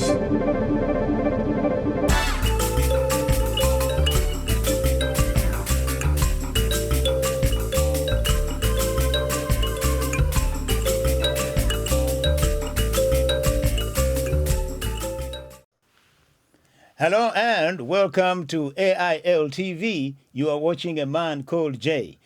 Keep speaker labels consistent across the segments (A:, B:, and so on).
A: Hello and welcome to AIL TV. You are watching a man called Jay.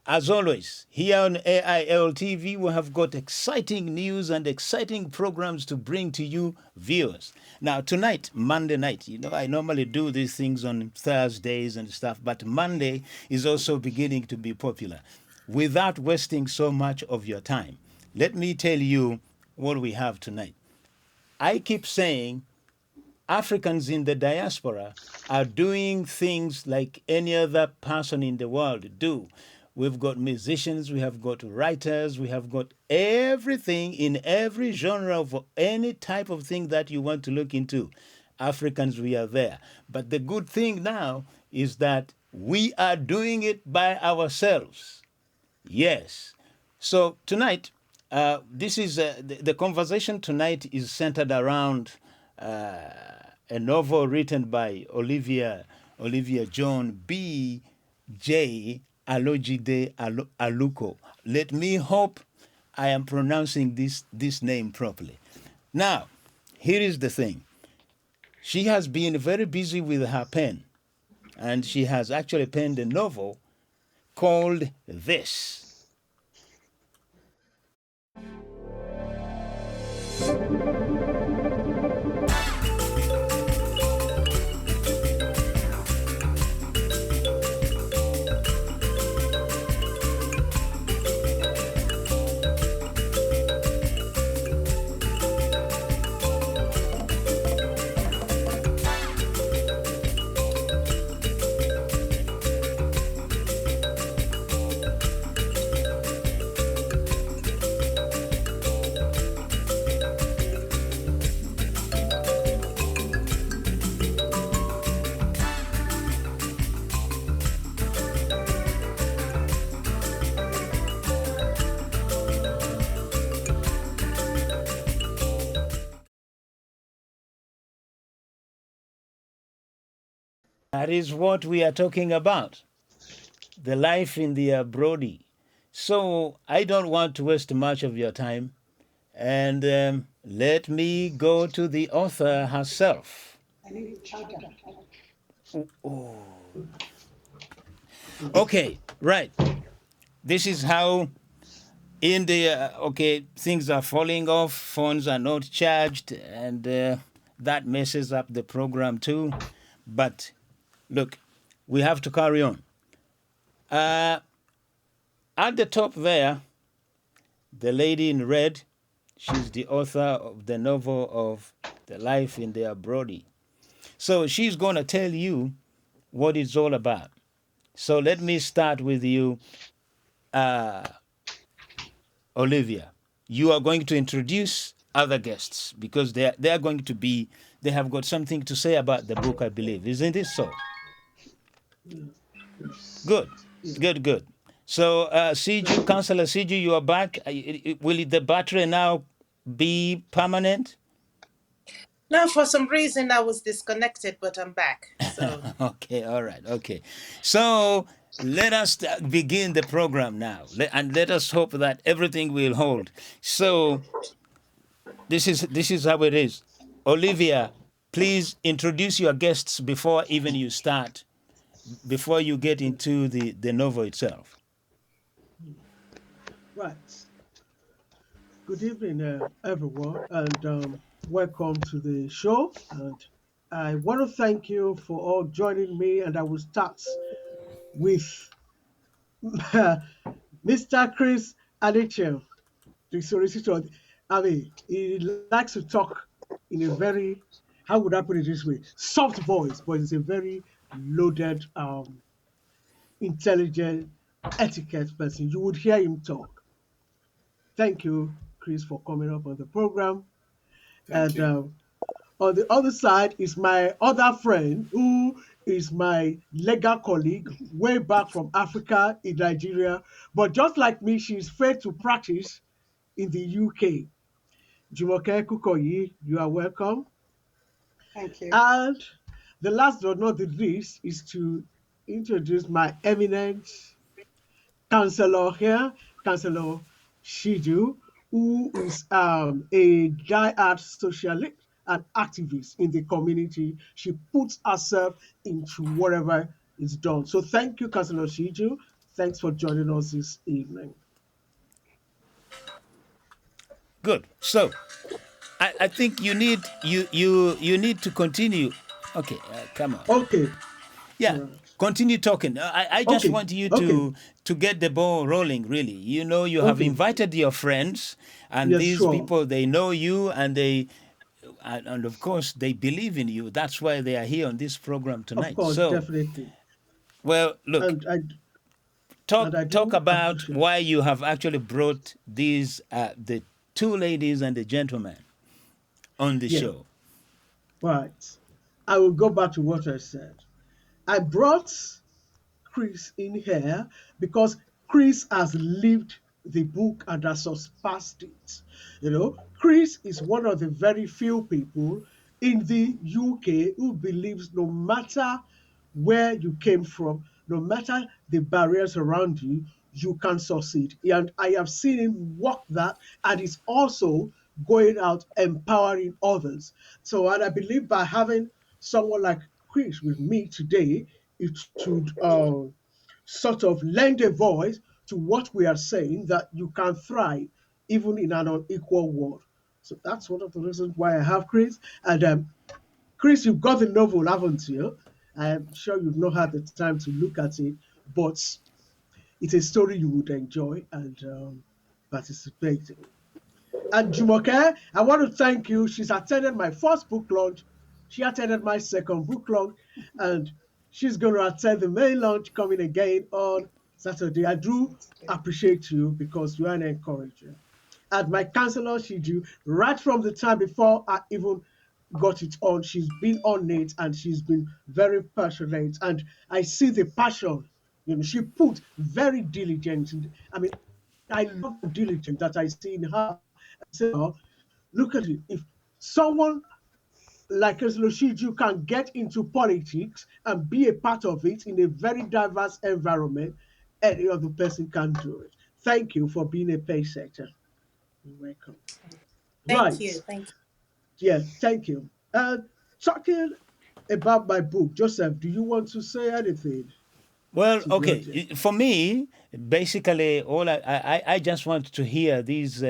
A: As always, here on AIL TV, we have got exciting news and exciting programs to bring to you viewers. Now, tonight, Monday night, I normally do these things on Thursdays and stuff, but Monday is also beginning to be popular. Without wasting so much of your time, let me tell you what we have tonight. I keep saying Africans in the diaspora are doing things like any other person in the world do. We've got musicians, we have got writers, we have got everything in every genre of any type of thing that you want to look into. Africans, we are there. But the good thing now is that we are doing it by ourselves. Yes. So tonight, this is the conversation tonight is centered around a novel written by Olivia John B.J. Olajide Aluko. Let me hope I am pronouncing this name properly. Now, here is the thing. She has been very busy with her pen, and she has actually penned a novel called This. That is what we are talking about. The life in the Abrodi. So I don't want to waste much of your time. And let me go to the author herself. Oh. Okay, right. This is how in the, things are falling off, phones are not charged, and that messes up the program too. But look, we have to carry on. At the top there, the lady in red, she's the author of the novel of The Life in the Abrodi. So she's going to tell you what it's all about. So let me start with you, Olivia. You are going to introduce other guests because they have got something to say about the book, I believe. Isn't it so? Good. So, CG, Councillor CG, you are back. Will the battery now be permanent?
B: No, for some reason I was disconnected, but I'm back. So.
A: Okay, all right, okay. So let us begin the program now, and let us hope that everything will hold. So this is how it is. Olivia, please introduce your guests before even you start, before you get into the novel itself.
C: Right. Good evening, everyone, and welcome to the show. And I want to thank you for all joining me. And I will start with Mr. Chris Adichem, the solicitor. I mean, he likes to talk in a very, how would I put it this way, soft voice, but it's a very loaded, intelligent, etiquette person. You would hear him talk. Thank you, Chris, for coming up on the program.
D: Thank you.
C: On the other side is my other friend who is my legal colleague way back from Africa in Nigeria. But just like me, she's fair to practice in the UK. Jumoke Kukoyi, you are welcome.
D: Thank you.
C: And the last but not the least is to introduce my eminent counselor here, Counselor Shiju, who is a diehard socialist and activist in the community. She puts herself into whatever is done. So thank you, Counselor Shiju. Thanks for joining us this evening.
A: Good. So I think you need to continue. Okay, come on.
C: Okay. All
A: Yeah,
C: right.
A: continue talking. I just
C: Okay.
A: want you
C: Okay.
A: to get the ball rolling. Really, you know, you have
C: Okay.
A: invited your friends, and
C: Yes,
A: these
C: sure.
A: people they know you, and and of course they believe in you. That's why they are here on this program
C: Of
A: tonight.
C: course,
A: So,
C: definitely.
A: well, look,
C: And I
A: talk
C: and I
A: talk
C: do
A: about
C: appreciate.
A: why you have actually brought these the two ladies and the gentleman on the
C: Yeah.
A: show.
C: Right. I will go back to what I said. I brought Chris in here because Chris has lived the book and has surpassed it. You know, Chris is one of the very few people in the UK who believes no matter where you came from, no matter the barriers around you, you can succeed. And I have seen him walk that, and he's also going out empowering others. So, and I believe by having someone like Chris with me today, it should sort of lend a voice to what we are saying that you can thrive even in an unequal world. So that's one of the reasons why I have Chris. And Chris, you've got the novel, haven't you? I'm sure you've not had the time to look at it, but it's a story you would enjoy and participate in. And Jumoke, I want to thank you. She's attended my first book launch. She attended my second book launch, and she's going to attend the main launch coming again on Saturday. I do appreciate you because you are an encourager. And my counselor, Shiju, right from the time before I even got it on, she's been on it and she's been very passionate. And I see the passion. You know, she put very diligent. I mean, I love the diligence that I see in her. So look at it. If someone like Shiju can get into politics and be a part of it in a very diverse environment, any other person can do it. Thank you for being a pace setter. You're welcome.
B: Thank
C: Right.
B: you. Thank you.
C: Yeah, thank you. Talking about my book, Joseph, do you want to say anything
A: Well,
C: to the
A: okay.
C: audience?
A: For me, basically, all I just want to hear these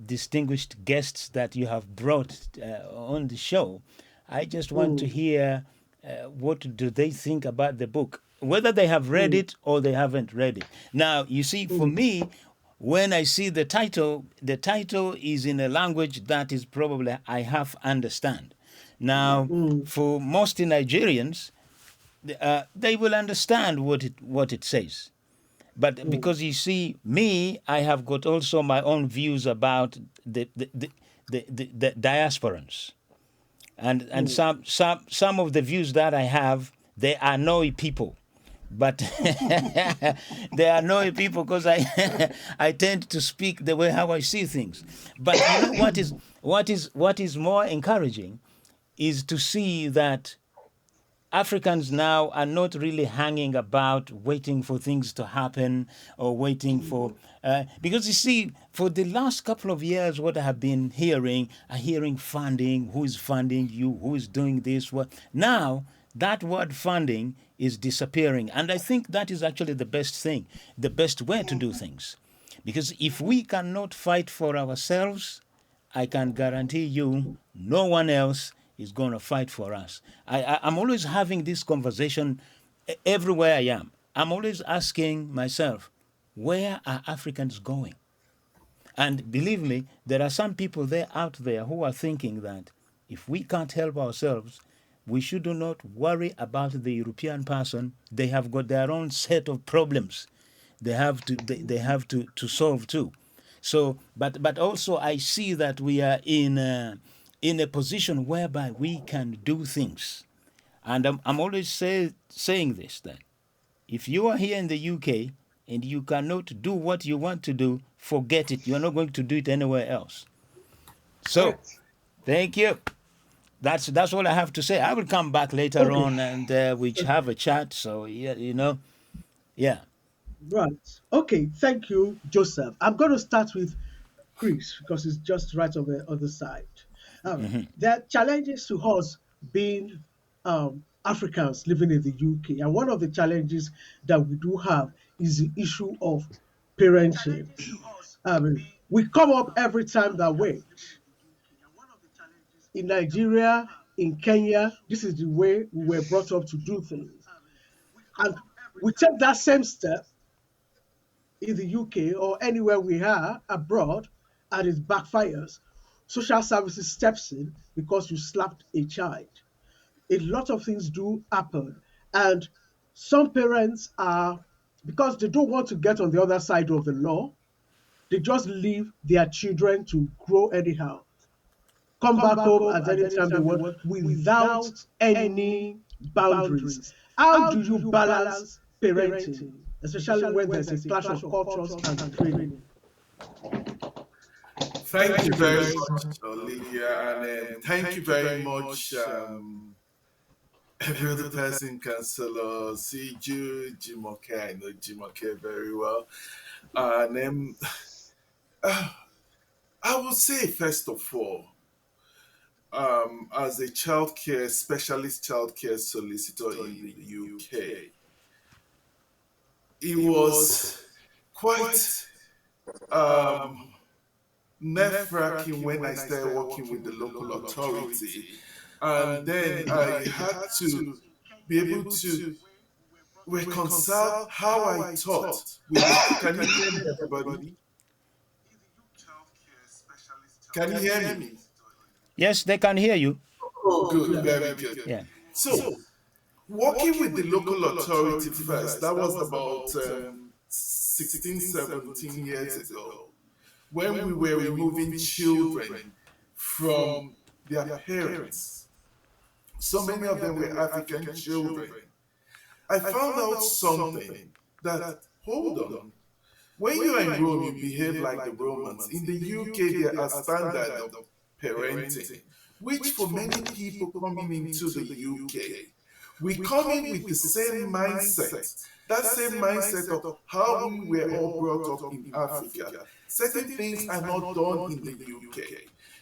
A: distinguished guests that you have brought on the show. I just want to
C: Mm,
A: hear what do they think about the book, whether they have read
C: mm,
A: it or they haven't read it. Now, you see, for
C: mm,
A: me, when I see the title is in a language that is probably I half understand. Now,
C: mm,
A: for most Nigerians, they will understand what it says. But
C: mm,
A: because you see, me, I have got also my own views about the diasporans, and
C: mm.
A: some of the views that I have, they annoy people. But they annoy people because I I tend to speak the way how I see things. But you know what is more encouraging is to see that Africans now are not really hanging about waiting for things to happen or waiting for. Because you see, for the last couple of years, what I have been hearing, funding, who is funding you, who is doing this, what. Now, that word funding is disappearing. And I think that is actually the best thing, the best way to do things. Because if we cannot fight for ourselves, I can guarantee you no one else is going to fight for us. I'm always having this conversation everywhere I am. I'm always asking myself, where are Africans going? And believe me, there are some people there out there who are thinking that if we can't help ourselves, we should not worry about the European person. They have got their own set of problems. They have to solve too. So, but also I see that we are in a position whereby we can do things, and I'm always saying this, that if you are here in the UK and you cannot do what you want to do, forget it. You're not going to do it anywhere else. So,
D: Correct.
A: thank you. That's all I have to say. I will come back later
C: Okay,
A: on and we have a chat. So yeah, yeah.
C: right. Okay, thank you, Joseph. I'm going to start with Chris because it's just right on the other side. There are challenges to us being Africans living in the UK, and one of the challenges that we do have is the issue of parenting. We come up every time that way. In Nigeria, in Kenya, this is the way we were brought up to do things. And we take that same step in the UK or anywhere we are abroad and it backfires. Social services steps in because you slapped a child. A lot of things do happen. And some parents are, because they don't want to get on the other side of the law, they just leave their children to grow anyhow, come back home at any time they want without any boundaries. How do you balance parenting, especially when there's a clash of cultures and training?
D: Thank you very much, Olivia, and thank you very much, every other person, Councillor Siju, Jimoke. I know Jimoke very well. And I would say, first of all, as a childcare specialist, childcare solicitor in the UK, it was quite um, nerve-wracking when I started working with the local authority, and then I had to be able to reconcile how I thought with the, can you hear me, everybody? Can you hear me?
A: Yes, they can hear you.
D: Oh, good,
C: Yeah.
D: very good.
A: Yeah.
D: So, working with the local authority first, that was about 16, 17 years ago, when we were removing children from their parents. So many of them were African children. I found out something that, hold on, when you are in Rome, you behave like the Romans. In the UK, there are standards of parenting, which for many people coming into the UK, we come in with the same mindset, that same mindset of how we were all brought up in Africa. Certain things are not done in the UK.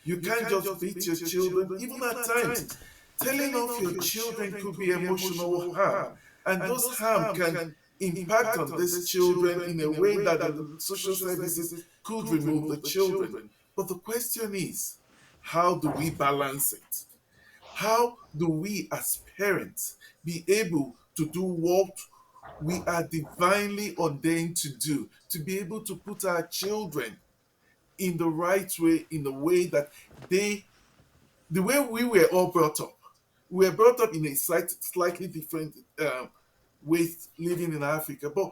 D: You can't just beat your children, even at times. Telling off your children could be emotional harm, and those harm can impact on these children in a way that the social services could remove the children. But the question is, how do we balance it? How do we as parents be able to do what we are divinely ordained to be able to put our children in the right way, in the way that the way we were all brought up. We were brought up in a slightly different with living in Africa. But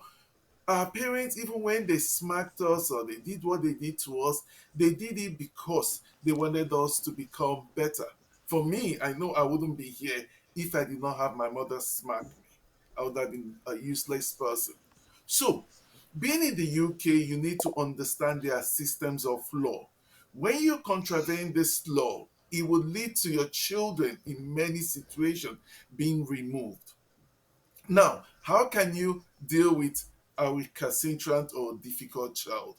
D: our parents, even when they smacked us or they did what they did to us, they did it because they wanted us to become better. For me, I know I wouldn't be here if I did not have my mother smack me. I would have been a useless person. So, being in the UK, you need to understand their systems of law. When you contravene this law, it will lead to your children in many situations being removed. Now, how can you deal with a recalcitrant or difficult child?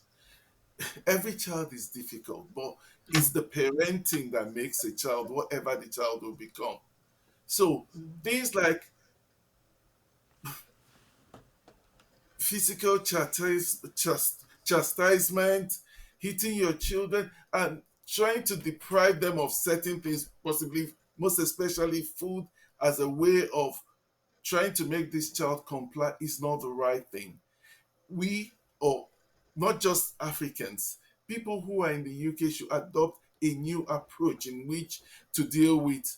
D: Every child is difficult, but it's the parenting that makes a child whatever the child will become. So things like physical chastisement, hitting your children, and trying to deprive them of certain things, possibly, most especially food, as a way of trying to make this child comply is not the right thing. We, or not just Africans, people who are in the UK should adopt a new approach in which to deal with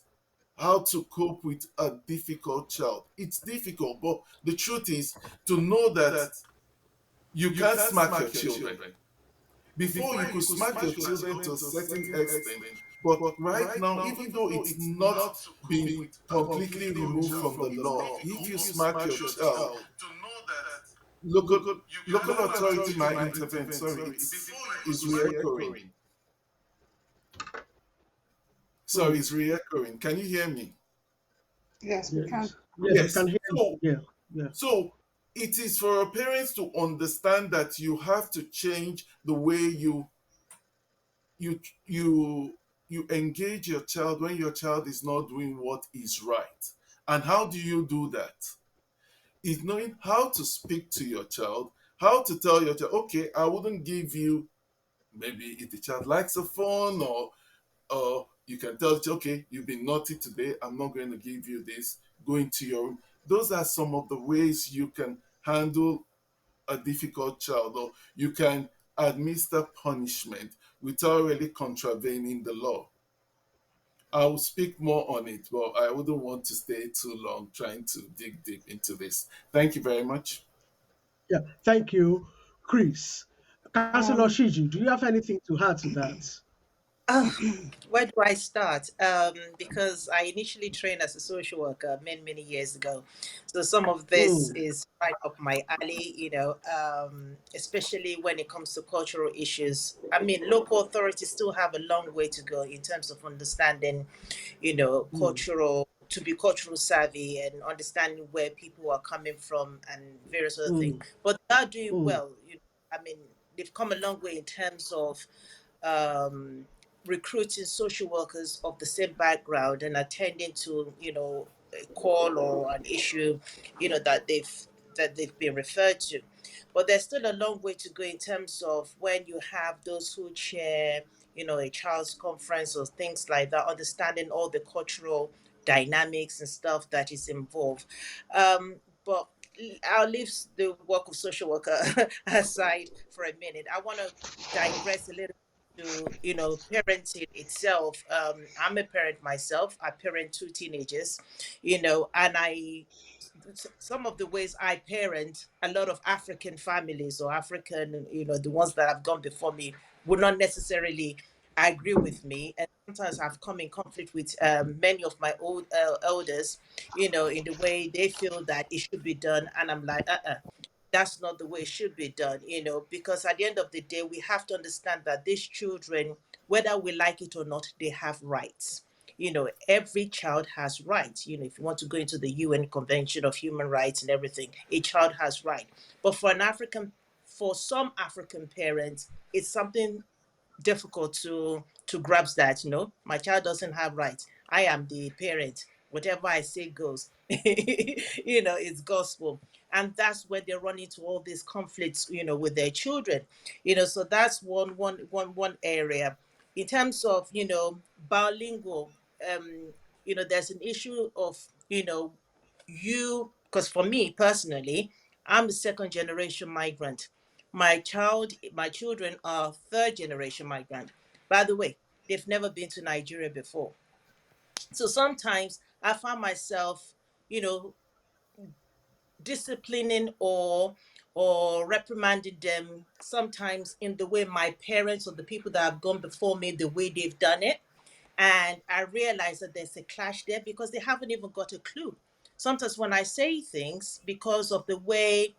D: how to cope with a difficult child. It's difficult, but the truth is to know that you can't smack your children. Before, you could smack your children to a certain extent, but right now, even though it's not been completely removed from the law, if you smack your child, local authority might intervene. Sorry, it's re-echoing. Sorry, it's re-echoing. Can you hear me?
E: Yes, we can.
C: Yes. Yes, we can
D: Yes.
C: hear you.
D: So,
C: Yeah. Yeah.
D: so it is for our parents to understand that you have to change the way you you you engage your child when your child is not doing what is right. And how do you do that? Is knowing how to speak to your child, how to tell your child, okay, I wouldn't give you, maybe if the child likes a phone, or you can tell it, okay, you've been naughty today, I'm not going to give you this, go into your room. Those are some of the ways you can handle a difficult child, or you can administer punishment without really contravening the law. I'll speak more on it, but I wouldn't want to stay too long trying to dig deep into this. Thank you very much.
C: Yeah. Thank you, Chris. Councillor
E: Um,
C: Shiji, do you have anything to add to that?
B: Oh, where do I start? Because I initially trained as a social worker many, many years ago. So some of this
C: Mm,
B: is right up my alley, especially when it comes to cultural issues. I mean, local authorities still have a long way to go in terms of understanding,
C: mm,
B: to be cultural savvy and understanding where people are coming from and various other things.
C: mm,
B: But they are doing
C: mm,
B: well. I mean, they've come a long way in terms of um, recruiting social workers of the same background and attending to a call or an issue that they've been referred to. But there's still a long way to go in terms of when you have those who chair a child's conference or things like that, understanding all the cultural dynamics and stuff that is involved. But I'll leave the work of social worker aside for a minute. I want to digress a little to parenting itself. I'm a parent myself. I parent two teenagers, and some of the ways I parent a lot of African families or African, the ones that have gone before me would not necessarily agree with me, and sometimes I've come in conflict with many of my old elders, in the way they feel that it should be done, and I'm like, that's not the way it should be done, because at the end of the day, we have to understand that these children, whether we like it or not, they have rights. Every child has rights. If you want to go into the UN Convention of Human Rights and everything, a child has right. But for some African parents, it's something difficult to grasp that my child doesn't have rights. I am the parent. Whatever I say goes. It's gospel. And that's where they run into all these conflicts with their children. So that's one area. In terms of bilingual, there's an issue of because for me personally, I'm a second generation migrant. My children are third generation migrant. By the way, they've never been to Nigeria before. So sometimes I find myself, you know, disciplining or reprimanding them sometimes in the way my parents or the people that have gone before me, the way they've done it. And I realize that there's a clash there because they haven't even got a clue. Sometimes when I say things because of the way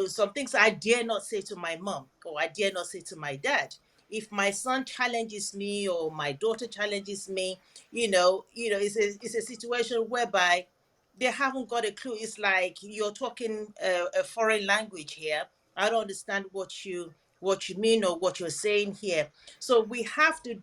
B: some things I dare not say to my mom or I dare not say to my dad. If my son challenges me or my daughter challenges me, it's a situation whereby they haven't got a clue. It's like you're talking a foreign language here. I don't understand what you mean or what you're saying here. So we have to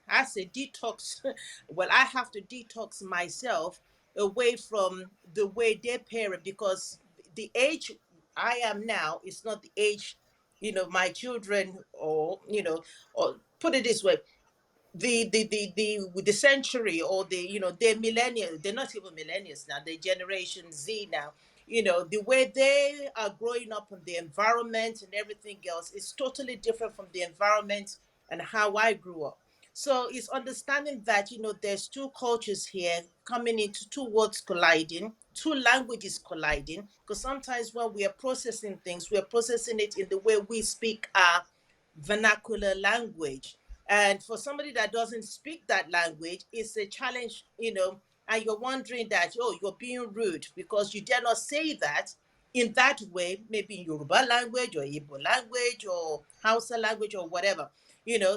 B: I say detox. Well, I have to detox myself away from the way they parent because the age I am now is not the age, my children or put it this way, the century or they're millennials, they're not even millennials now, they're generation Z now. The way they are growing up in the environment and everything else is totally different from the environment and how I grew up. So it's understanding that there's two cultures here coming into two words colliding, two languages colliding, because sometimes when we are processing things, we are processing it in the way we speak our vernacular language. And for somebody that doesn't speak that language, it's a challenge, and you're wondering that, oh, you're being rude because you dare not say that in that way, maybe in Yoruba language or Igbo language or Hausa language or whatever.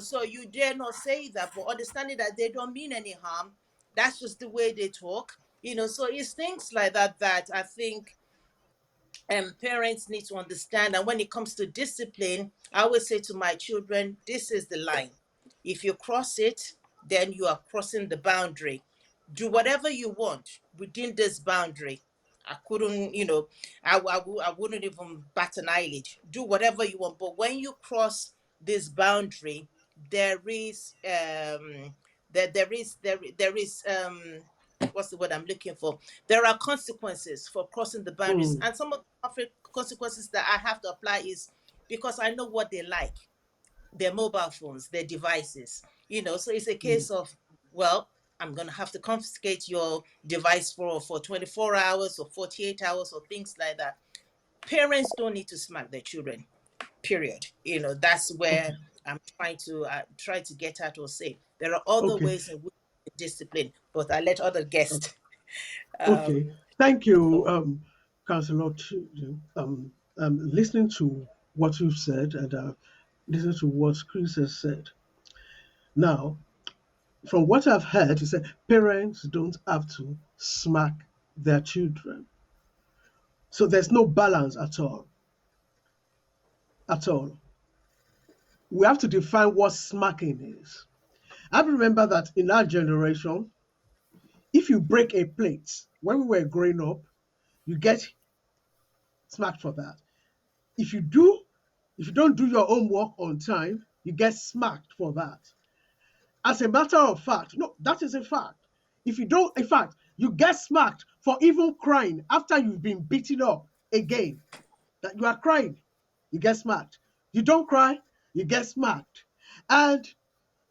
B: So you dare not say that, but understanding that they don't mean any harm. That's just the way they talk. So it's things like that that I think parents need to understand. And when it comes to discipline, I always say to my children, this is the line. If you cross it, then you are crossing the boundary. Do whatever you want within this boundary. I couldn't, I wouldn't even bat an eyelid. Do whatever you want. But when you cross this boundary, there is what's the word I'm looking for? There are consequences for crossing the boundaries.
C: Mm,
B: And some of the consequences that I have to apply is because I know what they like, their mobile phones, their devices. So it's a
C: mm.
B: case of, well, I'm going to have to confiscate your device for 24 hours or 48 hours or things like that. Parents don't need to smack their children, period. That's where
C: Okay.
B: I'm try to get at or say there are other
C: Okay.
B: ways in which discipline, but I let other guests
C: Okay.
B: um
C: Thank you,
B: talk.
C: Councillor Chidu. Listening to what you've said and listening to what Chris has said. Now, from what I've heard, you said parents don't have to smack their children. So there's no balance at all. At all. We have to define what smacking is. I remember that in our generation, if you break a plate when we were growing up, you get smacked for that. If you do, if you don't do your homework on time, you get smacked for that. As a matter of fact, no, that is a fact. If you don't, in fact, you get smacked for even crying after you've been beaten up again. That you are crying, you get smacked. You don't cry, you get smacked. And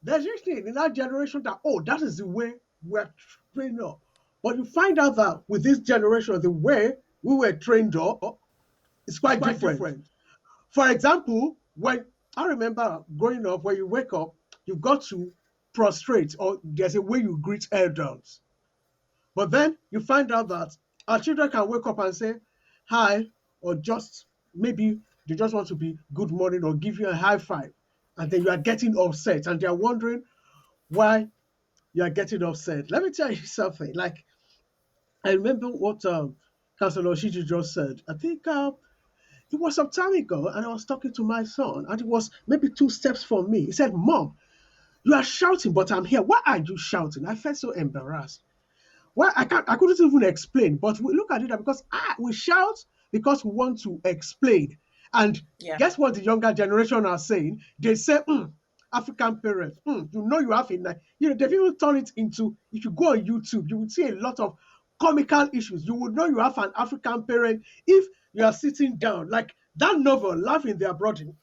C: there's usually in our generation that, oh, that is the way we're trained up. But you find out that with this generation, the way we were trained up is
A: It's
C: quite
A: quite
C: different.
A: different.
C: For example, when I remember growing up, when you wake up, you've got to prostrate, or there's a way you greet elders. But then you find out that our children can wake up and say hi, or just maybe they just want to be good morning or give you a high five. And then you are getting upset and they're wondering why you are getting upset. Let me tell you something. Like, I remember what Councillor Shiji just said. I think it was some time ago, and I was talking to my son, and it was maybe two steps from me. He said, Mom, you are shouting, but I'm here. Why are you shouting? I felt so embarrassed. Well, I couldn't even explain, but we look at it because we shout because we want to explain. And
B: Yeah.
C: guess what the younger generation are saying? They say, African parents, you have they've even turned it into, if you go on YouTube, you will see a lot of comical issues. You would know you have an African parent if you are sitting down. Like that novel, Life In The Abrodi,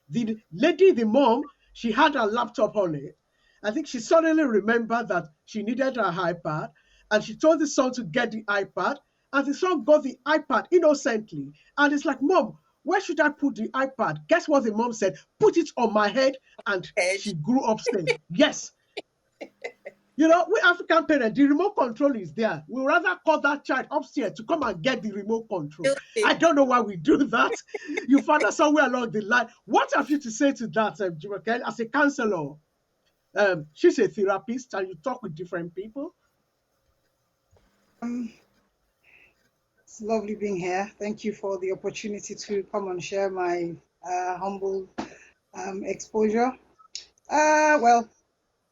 C: the lady, the mom, she had her laptop on it. I think she suddenly remembered that she needed her iPad, and she told the son to get the iPad, and the son got the iPad innocently. And it's like, Mom, where should I put the iPad? Guess what the mom said? Put it on my head, and she
B: Edge.
C: grew upstairs. Yes. We African parents, the remote control is there. We rather call that child upstairs to come and get the remote control. I don't know why we do that. You find out somewhere along the line. What have you to say to that, Jumoke, as a counselor? She's a therapist, and you talk with different people.
E: Um, it's lovely being here. Thank you for the opportunity to come and share my humble exposure. Well,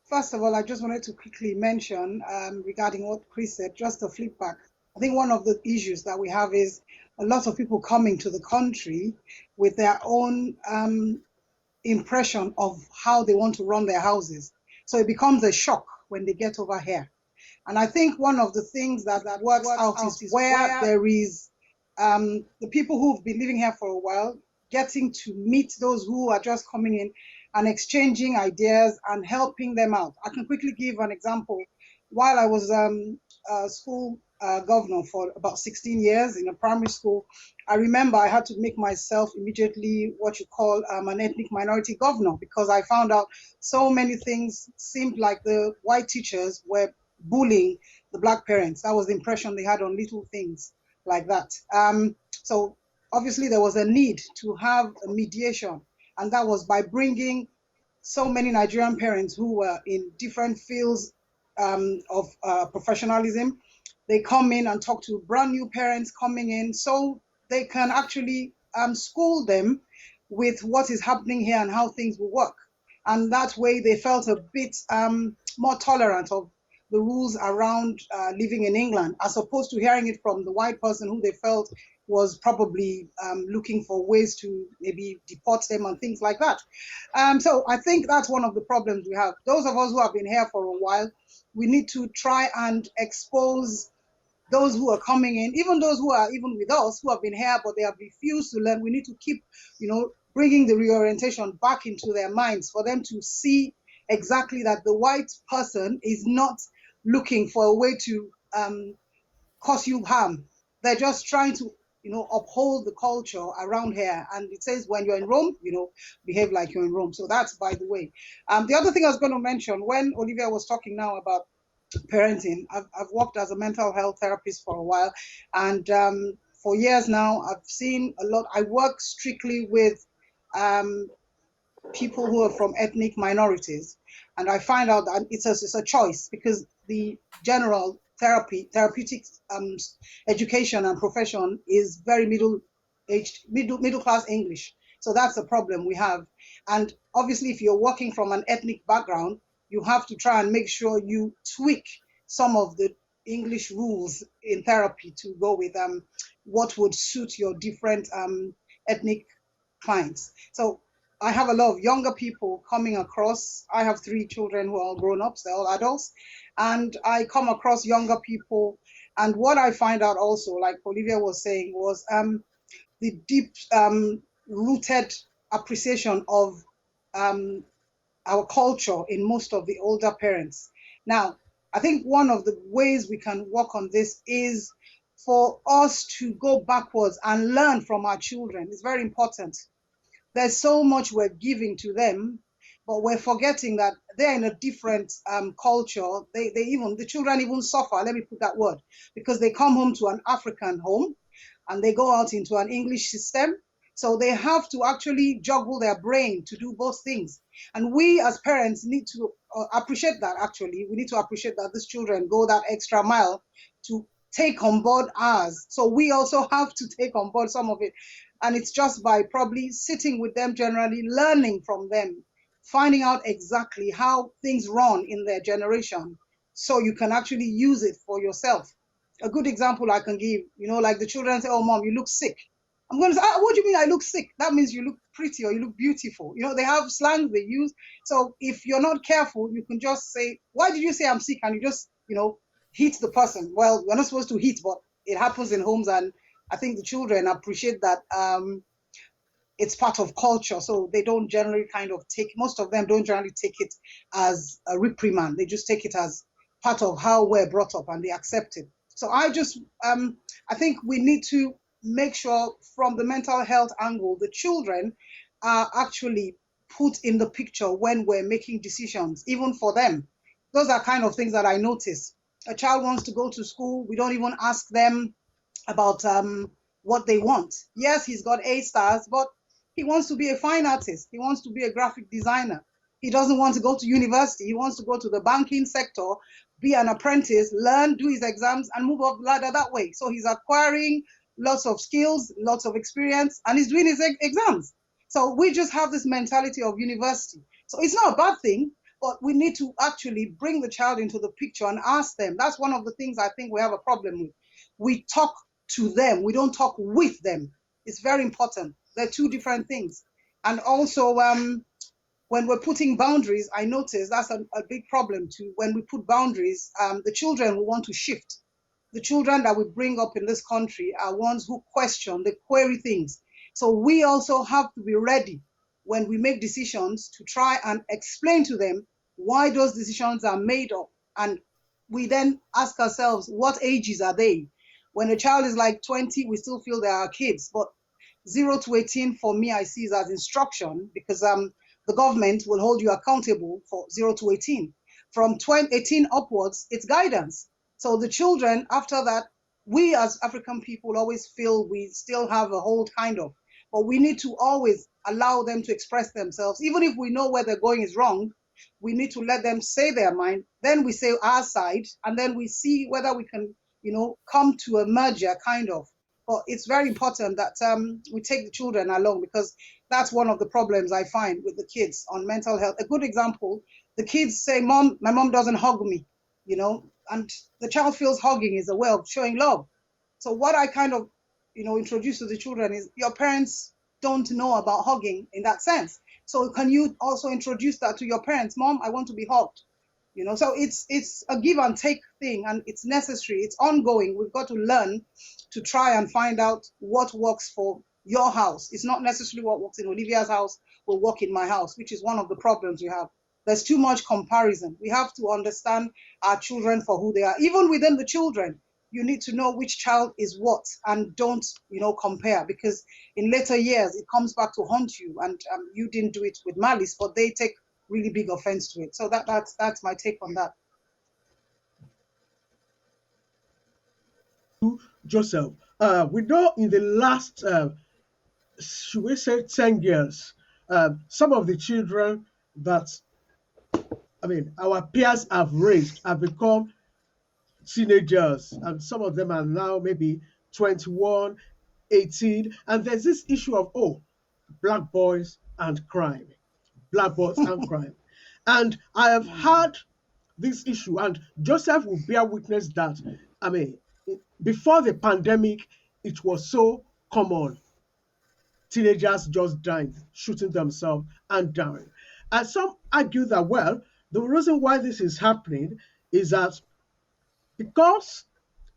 E: first of all, I just wanted to quickly mention regarding what Chris said, just a flip back. I think one of the issues that we have is a lot of people coming to the country with their own impression of how they want to run their houses. So it becomes a shock when they get over here. And I think one of the things that works out is where there is the people who've been living here for a while getting to meet those who are just coming in and exchanging ideas and helping them out. I can quickly give an example. While I was school governor for about 16 years in a primary school, I remember I had to make myself immediately what you call an ethnic minority governor, because I found out so many things seemed like the white teachers were bullying the black parents. That was the impression they had on little things like that. So obviously there was a need to have a mediation, and that was by bringing so many Nigerian parents who were in different fields of professionalism. They come in and talk to brand new parents coming in so they can actually school them with what is happening here and how things will work. And that way they felt a bit more tolerant of the rules around living in England, as opposed to hearing it from the white person who they felt was probably looking for ways to maybe deport them and things like that. So I think that's one of the problems we have. Those of us who have been here for a while, we need to try and expose those who are coming in, even those who are even with us, who have been here, but they have refused to learn. We need to keep, bringing the reorientation back into their minds for them to see exactly that the white person is not looking for a way to cause you harm. They're just trying to, uphold the culture around here. And it says when you're in Rome, behave like you're in Rome. So that's by the way. The other thing I was going to mention when Olivia was talking now about parenting, I've worked as a mental health therapist for a while, and for years now, I've seen a lot. I work strictly with people who are from ethnic minorities, and I find out that it's a choice because the general therapeutic education and profession is very middle class English. So that's the problem we have. And obviously, if you're working from an ethnic background, you have to try and make sure you tweak some of the English rules in therapy to go with what would suit your different ethnic clients. So I have a lot of younger people coming across. I have 3 children who are all grown ups, they're all adults. And I come across younger people. And what I find out also, like Olivia was saying, was the deep rooted appreciation of our culture in most of the older parents. Now, I think one of the ways we can work on this is for us to go backwards and learn from our children. It's very important. There's so much we're giving to them, but we're forgetting that they're in a different culture. The children even suffer, let me put that word, because they come home to an African home and they go out into an English system. So they have to actually juggle their brain to do both things. And we as parents need to appreciate that, actually. We need to appreciate that these children go that extra mile to take on board ours. So we also have to take on board some of it. And it's just by probably sitting with them generally, learning from them, finding out exactly how things run in their generation so you can actually use it for yourself. A good example I can give, like the children say, oh, mom, you look sick. I'm going to say, what do you mean I look sick? That means you look pretty or you look beautiful. They have slang they use. So if you're not careful, you can just say, why did you say I'm sick? And you just, hit the person. Well, we're not supposed to hit, but it happens in homes. And I think the children appreciate that it's part of culture. So they don't generally most of them don't generally take it as a reprimand. They just take it as part of how we're brought up and they accept it. So I think we need to make sure from the mental health angle, the children are actually put in the picture when we're making decisions, even for them. Those are kind of things that I notice. A child wants to go to school, we don't even ask them about what they want. Yes, he's got A stars, but he wants to be a fine artist. He wants to be a graphic designer. He doesn't want to go to university. He wants to go to the banking sector, be an apprentice, learn, do his exams, and move up the ladder that way. So he's acquiring lots of skills, lots of experience, and he's doing his exams. So we just have this mentality of university. So it's not a bad thing, but we need to actually bring the child into the picture and ask them. That's one of the things I think we have a problem with. We talk to them, we don't talk with them. It's very important. They're 2 different things. And also, when we're putting boundaries, I notice that's a big problem too. When we put boundaries, the children will want to shift. The children that we bring up in this country are ones who question, they query things. So we also have to be ready when we make decisions to try and explain to them why those decisions are made up. And we then ask ourselves, what ages are they? When a child is like 20, we still feel they are kids. But 0 to 18, for me, I see it as instruction because the government will hold you accountable for 0 to 18. From 18 upwards, it's guidance. So the children, after that, we as African people always feel we still have a hold kind of, but we need to always allow them to express themselves. Even if we know where they're going is wrong, we need to let them say their mind. Then we say our side, and then we see whether we can, come to a merger, kind of. But it's very important that we take the children along, because that's one of the problems I find with the kids on mental health. A good example, the kids say, "Mom, my mom doesn't hug me," and the child feels hugging is a way of showing love. So what I kind of, introduce to the children is, your parents don't know about hugging in that sense. So can you also introduce that to your parents? "Mom, I want to be hugged." So it's a give and take thing, and it's necessary. It's ongoing. We've got to learn to try and find out what works for your house. It's not necessarily what works in Olivia's house will work in my house, which is one of the problems we have. There's too much comparison. We have to understand our children for who they are. Even within the children, you need to know which child is what, and don't, compare, because in later years it comes back to haunt you, and you didn't do it with malice, but they take really big offense to it. So that's my take on that.
C: Joseph, we know in the last, should we say, 10 years, some of the children that, our peers have raised have become teenagers, and some of them are now maybe 21, 18, and there's this issue of, black boys and crime, black boys and crime. And I have had this issue, and Joseph will bear witness that. I mean, before the pandemic, it was so common. Teenagers just dying, shooting themselves and dying. And some argue that, well, the reason why this is happening is that because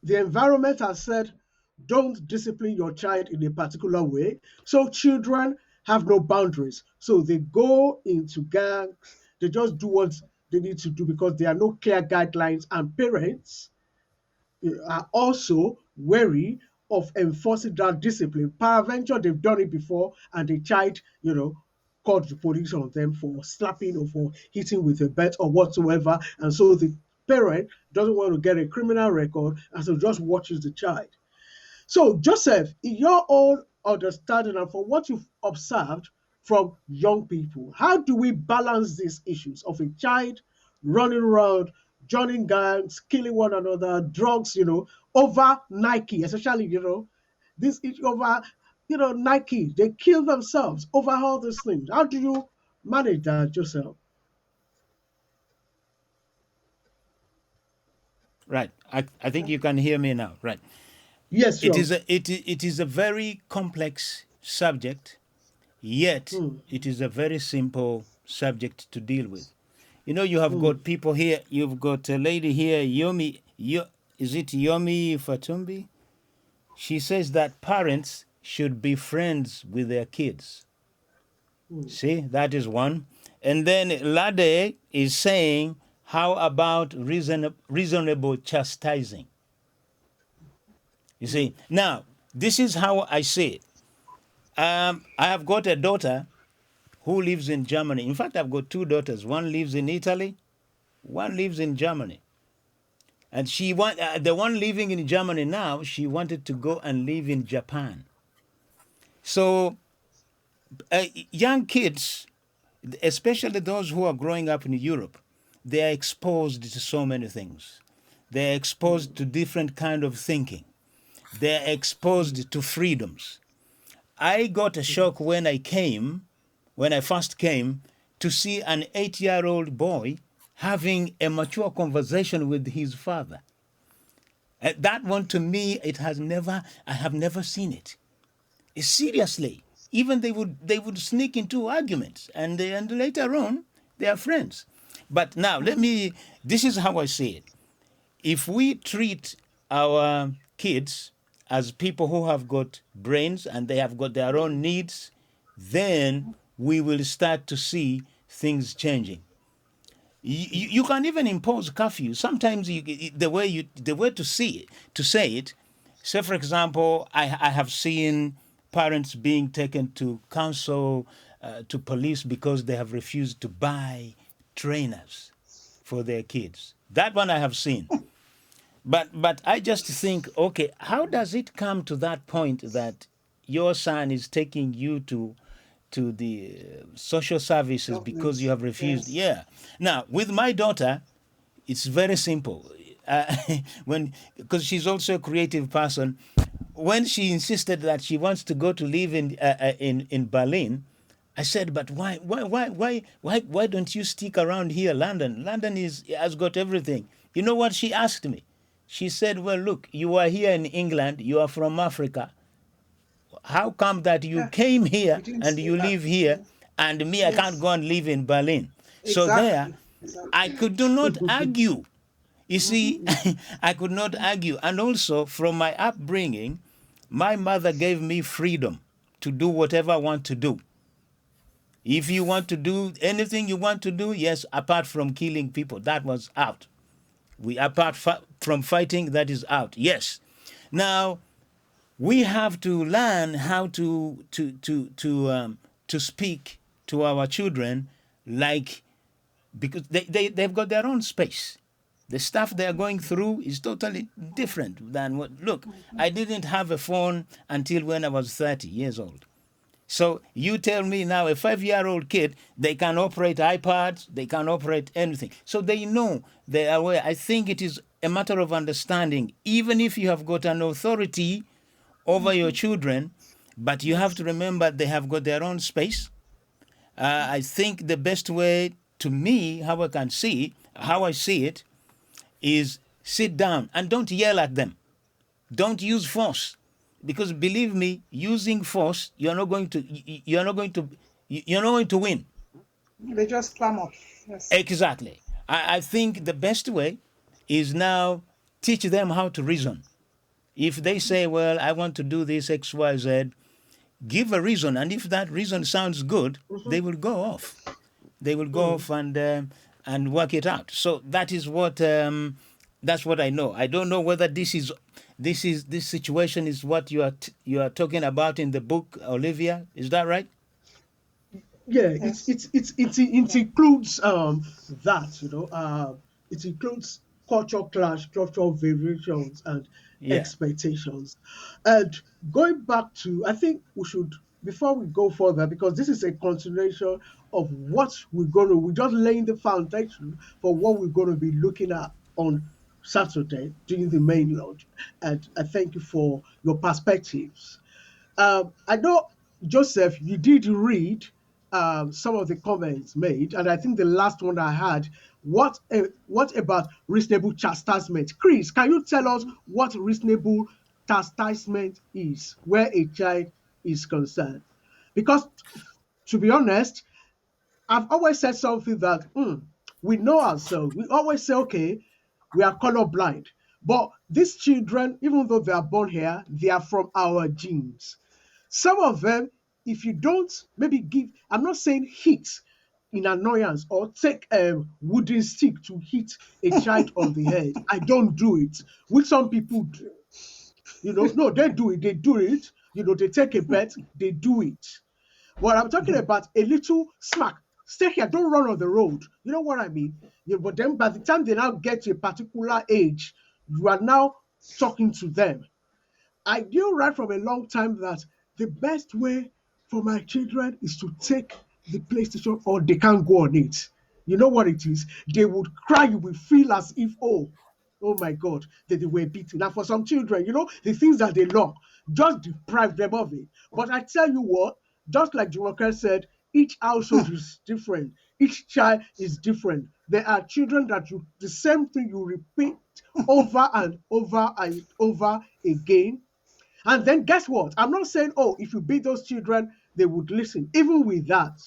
C: the environment has said, don't discipline your child in a particular way. So children have no boundaries. So they go into gangs, they just do what they need to do because there are no clear guidelines, and parents are also wary of enforcing that discipline. Peradventure, they've done it before, and the child, called the police on them for slapping or for hitting with a bat or whatsoever. And so the parent doesn't want to get a criminal record, and so just watches the child. So, Joseph, in your own understanding and from what you've observed from young people, how do we balance these issues of a child running around, joining gangs, killing one another, drugs, over Nike, especially, this issue over, Nike, they kill themselves over all these things. How do you manage that, Joseph?
A: Right. I think you can hear me now. Right.
C: Yes,
A: It
C: sure.
A: is a very complex subject, yet
C: Hmm.
A: it is a very simple subject to deal with. You have
C: Hmm.
A: got people here. You've got a lady here, is it Yomi Fatumbi? She says that parents should be friends with their kids.
C: Hmm.
A: See, that is one. And then Lade is saying, how about reasonable chastising? You
C: Hmm.
A: see, now, this is how I see it. I have got a daughter who lives in Germany. In fact, I've got two daughters. One lives in Italy, one lives in Germany. And the one living in Germany now, she wanted to go and live in Japan. So, young kids, especially those who are growing up in Europe, they are exposed to so many things. They're exposed to different kind of thinking. They're exposed to freedoms. I got a shock when I first came, to see an 8-year-old boy having a mature conversation with his father. That one, to me, I have never seen it. Seriously, even they would sneak into arguments, and later on they are friends. But now this is how I see it. If we treat our kids as people who have got brains and they have got their own needs, then we will start to see things changing. You can even impose curfew. Sometimes the way to say it. Say, for example, I have seen parents being taken to counsel, to police, because they have refused to buy trainers for their kids. That one I have seen. But I just think, okay, how does it come to that point that your son is taking you to to the social services because you
E: Government.
A: have refused.
E: Yes.
A: Yeah. Now, with my daughter, it's very simple. Uh, when because she's also a creative person, when she insisted that she wants to go to live in Berlin, I said, but why don't you stick around here, London? London is has got everything. You know what she asked me? She said, well, look, you are here in England. You are from Africa. How come that you
E: Yeah.
A: came here
E: You didn't
A: and
E: say
A: you
E: that.
A: live here,
E: Yeah.
A: and me, I can't
E: Yes.
A: go and live in Berlin? So there,
E: Exactly.
A: I
E: Exactly.
A: could do not argue. You see,
E: Mm-hmm.
A: I could not argue. And also, from my upbringing, my mother gave me freedom to do whatever I want to do. If you want to do anything you want to do, yes, apart from killing people, that was out. We apart from fighting, that is out. Yes. Now we have to learn how to speak to our children like because they've got their own space. The stuff they're going through is totally different than what. Look, I didn't have a phone until when I was 30 years old. So you tell me now, a 5-year-old kid, they can operate iPads, they can operate anything. So they know, they are aware. I think it is a matter of understanding. Even if you have got an authority over your children, but you have
E: Yes.
A: to remember they have got their own space. I think the best way, to me, how I see it, is sit down and don't yell at them. Don't use force, because believe me, using force, you're not going to win.
E: They just clam up. Yes.
A: Exactly. I think the best way is now teach them how to reason. If they say, well, I want to do this X, Y, Z, give a reason, and if that reason sounds good,
C: Mhm.
A: they will go off. They will go
C: Mm.
A: off and work it out. So that's what I know. I don't know whether this situation is what you are talking about in the book, Olivia. Is that right?
C: Yeah,
E: Yes.
C: it
E: Yeah.
C: includes that it includes culture clash, cultural variations, and
A: Yeah.
C: expectations. And going back to, I think we should, before we go further, because this is a continuation of what we're just laying the foundation for what we're going to be looking at on Saturday during the main launch. And I thank you for your perspectives. I know, Joseph, you did read some of the comments made, and I think the last one I had. What about reasonable chastisement? Chris, can you tell us what reasonable chastisement is where a child is concerned? Because, to be honest, I've always said something that we know ourselves. We always say, okay, we are colorblind. But these children, even though they are born here, they are from our genes. Some of them, if you don't maybe give, I'm not saying hit in annoyance or take a wooden stick to hit a child on the head. I don't do it, which some people do. No, they do it. They do it. They take a bet. They do it. But I'm talking about a little smack. Stay here. Don't run on the road. You know what I mean? But then by the time they now get to a particular age, you are now talking to them. I knew right from a long time that the best way for my children is to take the PlayStation or they can't go on it. You know what it is? They would cry. You will feel as if, oh my God, that they were beaten. Now, for some children, the things that they love, just deprive them of it. But I tell you what, just like Jumoke said, each household is different. Each child is different. There are children that the same thing you repeat over and over and over again. And then guess what? I'm not saying, if you beat those children, they would listen. Even with that,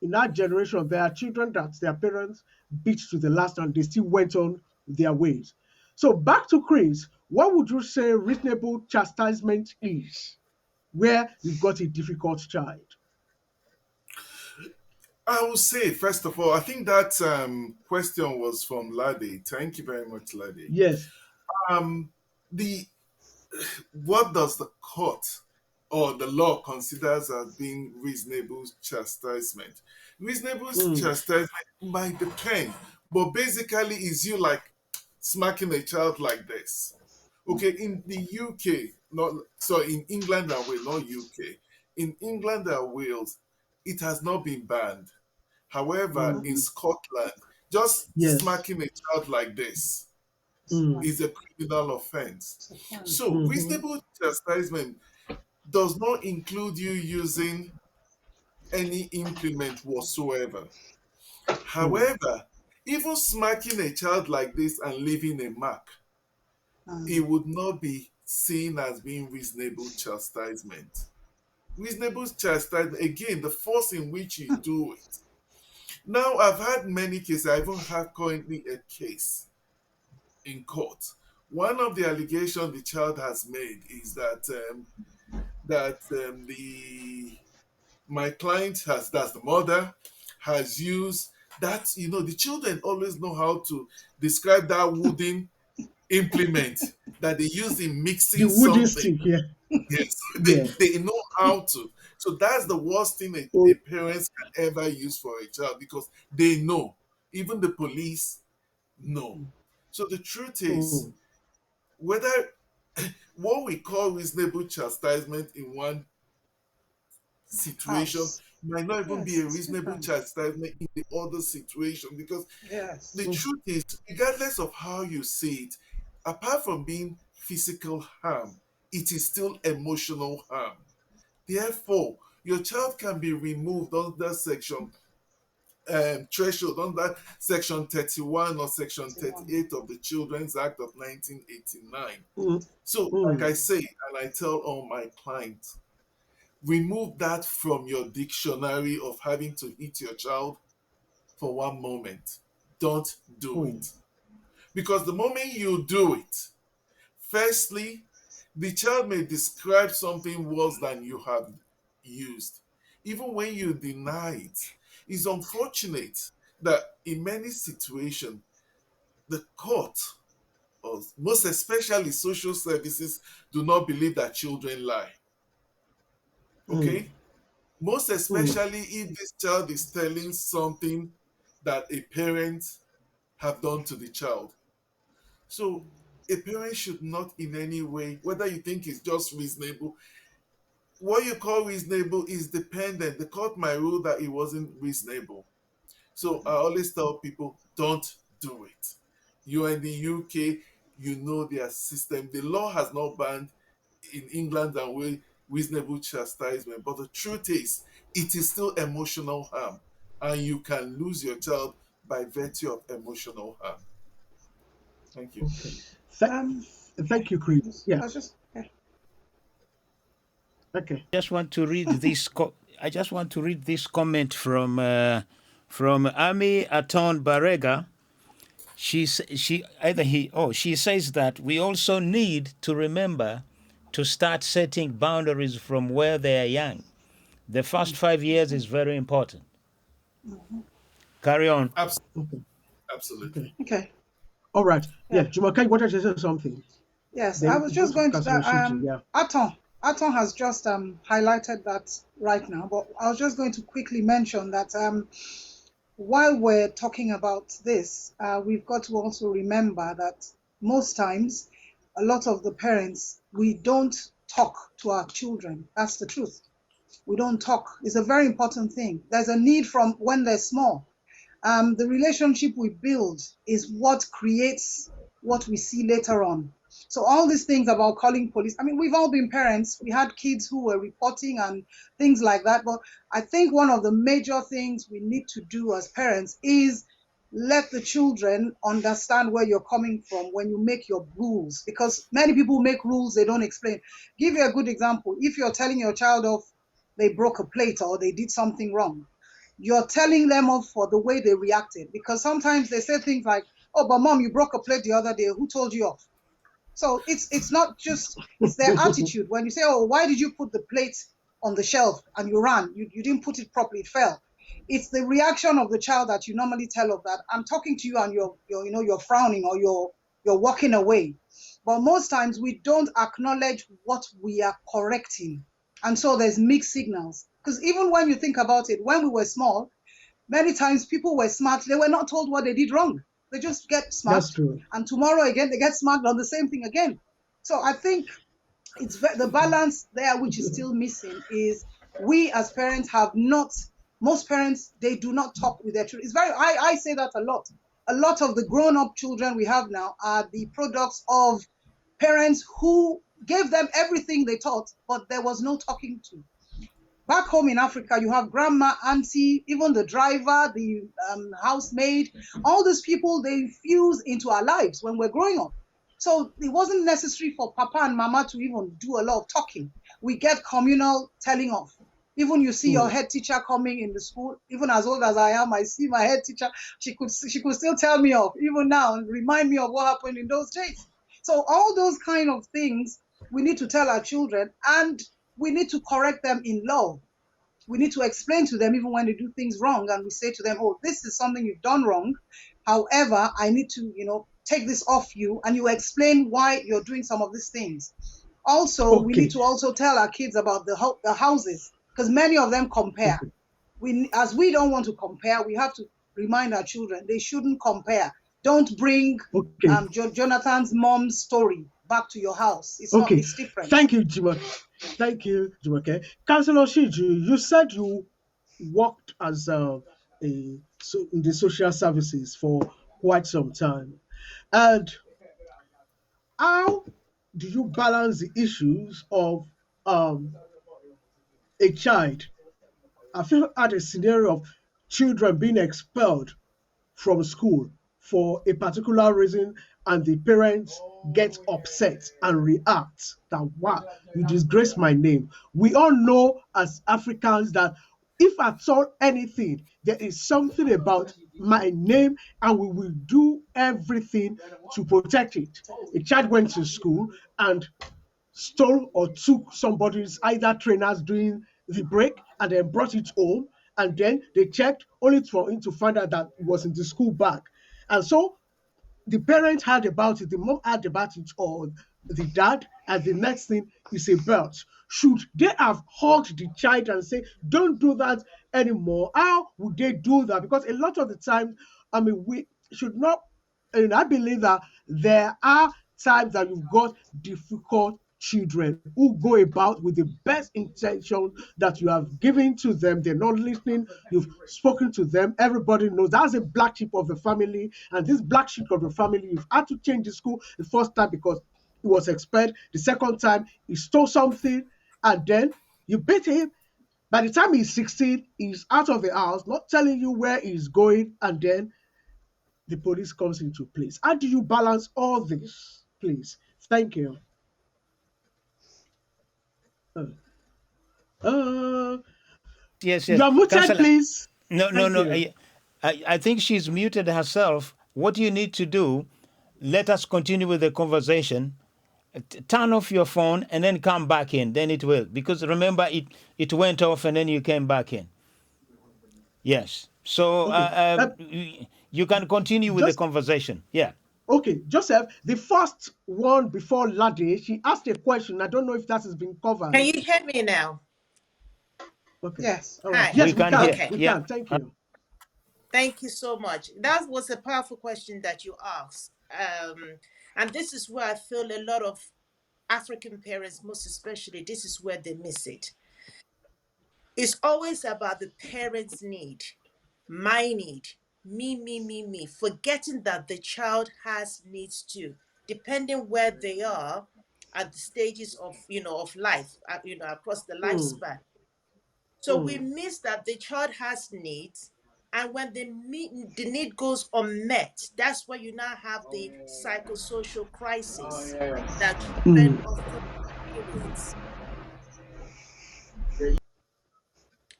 C: in our generation, there are children that their parents beat to the last and they still went on their ways. So back to Chris, what would you say reasonable chastisement is where you've got a difficult child?
D: I will say, first of all, I think that question was from Lade. Thank you very much, Lade.
C: Yes.
D: Um, the what does the court or the law considers as being reasonable chastisement? Reasonable
C: Mm,
D: chastisement might depend, but basically, is you like smacking a child like this? Okay, in the UK, not so in England and we not UK. In England and Wales, it has not been banned. However, in
C: Mm.
D: Scotland, just
C: Yes.
D: smacking a child like this
E: It's
C: Mm.
E: fine.
D: is a criminal offense.
E: It's a fine.
D: So,
C: Mm-hmm.
D: reasonable chastisement does not include you using any implement whatsoever.
C: Mm.
D: However, even smacking a child like this and leaving a mark, it would not be seen as being reasonable chastisement. Reasonable chastisement, again, the force in which you do it. Now, I've had many cases, I even have currently a case in court. One of the allegations the child has made is that the my client has, that's the mother, has used that, the children always know how to describe that wooden implement that they use in
C: The
D: mixing
C: wooden
D: something.
C: stick, yeah.
D: Yes, they,
C: Yeah.
D: they know how to. So that's the worst thing a
C: Oh.
D: parents can ever use for a child, because they know. Even the police know. So the truth is,
C: Mm.
D: whether what we call reasonable chastisement in one situation
E: House.
D: might not even be
E: Yes,
D: a
E: it's
D: reasonable
E: different.
D: chastisement in the other situation, because the
E: Yes.
C: Mm.
D: truth is, regardless of how you see it, apart from being physical harm, it is still emotional harm. Therefore, your child can be removed under section threshold under section 31 or section
E: 21.
D: 38 of the Children's Act of 1989.
C: Mm.
D: So, like I
C: Mm.
D: say, and I tell all my clients, remove that from your dictionary of having to hit your child for one moment. Don't do
C: Mm.
D: it. Because the moment you do it, firstly, the child may describe something worse than you have used. Even when you deny it, it's unfortunate that in many situations, the court, or most especially social services, do not believe that children lie.
C: Mm.
D: Okay? Most
C: Mm.
D: especially if this child is telling something that a parent have done to the child. So a parent should not in any way, whether you think it's just reasonable, what you call reasonable is dependent. The court might rule that it wasn't reasonable. So I always tell people, don't do it. You are in the UK, you know their system. The law has not banned in England and Wales reasonable chastisement. But the truth is, it is still emotional harm. And you can lose your child by virtue of emotional harm. Thank you.
C: Okay. Th-
E: Um,
C: Thank you, Chris.
E: I
C: Yeah.
E: was just okay.
C: Okay.
A: Just want to read this. I just want to read this comment from Ami Aton Barega. She says that we also need to remember to start setting boundaries from where they are young. The first 5 years is very important.
E: Mhm.
A: Carry on.
D: Absolutely.
C: Okay.
D: Absolutely.
C: Okay.
E: Okay.
C: All right.
E: Yeah.
C: Yeah. Jumoke, you wanted to say something.
E: Yes, I
C: Then
E: was
C: we go
E: just
C: to
E: going to
C: Castle
E: that.
C: Suji. Yeah.
E: Aton has just highlighted that right now, but I was just going to quickly mention that while we're talking about this, we've got to also remember that most times, a lot of the parents, we don't talk to our children. That's the truth. We don't talk. It's a very important thing. There's a need from when they're small. The relationship we build is what creates what we see later on. So all these things about calling police, I mean, we've all been parents. We had kids who were reporting and things like that. But I think one of the major things we need to do as parents is let the children understand where you're coming from when you make your rules, because many people make rules they don't explain. Give you a good example. If you're telling your child off, they broke a plate or they did something wrong, you're telling them off for the way they reacted, because sometimes they say things like, oh, but mom, you broke a plate the other day, who told you off? So it's not just, it's their attitude. When you say, oh, why did you put the plate on the shelf and you ran, you didn't put it properly, it fell. It's the reaction of the child that you normally tell of that. I'm talking to you and you're frowning or you're walking away. But most times we don't acknowledge what we are correcting. And so there's mixed signals. Because even when you think about it, when we were small, many times people were smart. They were not told what they did wrong. They just get
C: That's
E: smart,
C: true.
E: and tomorrow again they get smart on the same thing again. So I think it's the balance there, which is still missing, is we as parents have not, most parents, they do not talk with their children. It's very, I say that a lot. A lot of the grown-up children we have now are the products of parents who gave them everything they taught, but there was no talking to. Back home in Africa, you have grandma, auntie, even the driver, the housemaid, all these people, they fuse into our lives when we're growing up. So it wasn't necessary for papa and mama to even do a lot of talking. We get communal telling off. Even you see your head teacher coming in the school, even as old as I am, I see my head teacher, she could still tell me off, even now, and remind me of what happened in those days. So all those kind of things we need to tell our children, and we need to correct them in love. We need to explain to them even when they do things wrong, and we say to them, oh, this is something you've done wrong. However, I need to, take this off you, and you explain why you're doing some of these things. Also, we need
C: Okay.
E: to also tell our kids about the houses, because many of them compare. As we don't want to compare, we have to remind our children they shouldn't compare. Don't bring
C: Okay.
E: Jonathan's mom's story back to your house.
C: Okay.
E: It's different.
C: Thank you, Jimoke. Thank you, Jimoke. Councillor Shiju, you said you worked as in the social services for quite some time. And how do you balance the issues of um, a child? Have you had a scenario of children being expelled from school for a particular reason, and the parents get upset and react that, wow, you disgrace my name? We all know as Africans that if I saw anything, there is something about my name, and we will do everything to protect it. A child went to school and stole or took somebody's either trainers doing the break and then brought it home, and then they checked only for him to find out that it was in the school bag. And so the parents heard about it, the mom heard about it, or the dad, and the next thing is a belt. Should they have hugged the child and say, don't do that anymore? How would they do that? Because a lot of the time, I mean, we should not, and I believe that there are times that you've got difficult children who go about with the best intention that you have given to them. They're not listening. You've spoken to them. Everybody knows that's a black sheep of the family. And this black sheep of the family, you've had to change the school the first time because he was expelled. The second time, he stole something. And then you beat him. By the time he's 16, he's out of the house, not telling you where he's going. And then the police comes into place. How do you balance all this, please? Thank you. Uh, uh,
A: Yes,
C: you
A: yes.
C: are muted,
A: Councillor,
C: please.
A: no, no,
C: Thank
A: no.
C: you.
A: I think she's muted herself. What you need to do, let us continue with the conversation. Turn off your phone and then come back in. Then it will. Because remember, it went off and then you came back in. Yes. So
C: Okay.
A: you can continue with the
C: Just
A: conversation. Yeah.
C: okay, Joseph. The first one before Lade, she asked a question. I don't know if that has been
B: Can
C: covered.
B: you hear me now?
C: Okay.
E: Yes.
C: All right.
B: Hi.
A: We
C: Yes, we
A: can
C: can.
A: hear.
B: Okay.
C: We
A: Yeah.
C: can. Thank you.
B: Thank you so much. That was a powerful question that you asked. And this is where I feel a lot of African parents, most especially, this is where they miss it. It's always about the parent's need, my need, me, forgetting that the child has needs too, depending where they are at the stages of, of life, across the
C: Mm,
B: lifespan. So we
C: mm,
B: miss that the child has needs, and when the need goes unmet, that's where you now have the psychosocial crisis that children
C: mm,
B: often experience.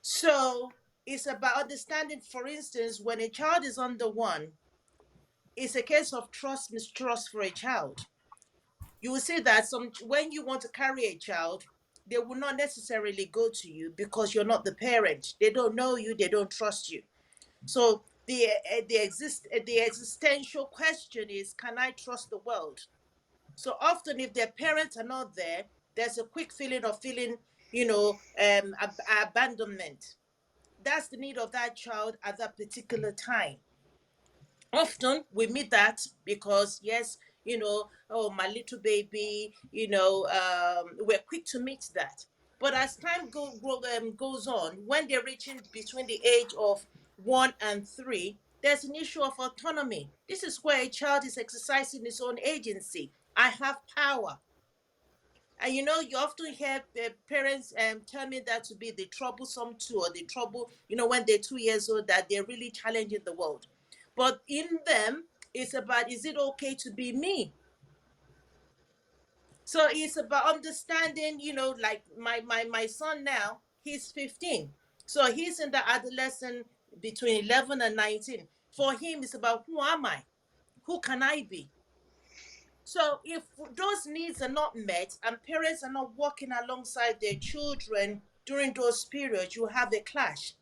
B: So it's about understanding, for instance, when a child is under one, it's a case of trust, mistrust for a child. You will see that when you want to carry a child, they will not necessarily go to you because you're not the parent. They don't know you, they don't trust you. So the existential question is, can I trust the world? So often, if their parents are not there, there's a quick feeling of abandonment. That's the need of that child at that particular time. Often we meet that because, yes, oh, my little baby, we're quick to meet that. But as time goes on, when they're reaching between the age of 1 and 3, there's an issue of autonomy. This is where a child is exercising his own agency. I have power. And you often hear parents tell me that to be the troublesome two, or the trouble, when they're 2 years old, that they're really challenging the world. But in them, it's about, is it okay to be me? So it's about understanding, like my son now, he's 15. So he's in the adolescent between 11 and 19. For him, it's about, who am I? Who can I be? So if those needs are not met and parents are not working alongside their children during those periods, you have a clash.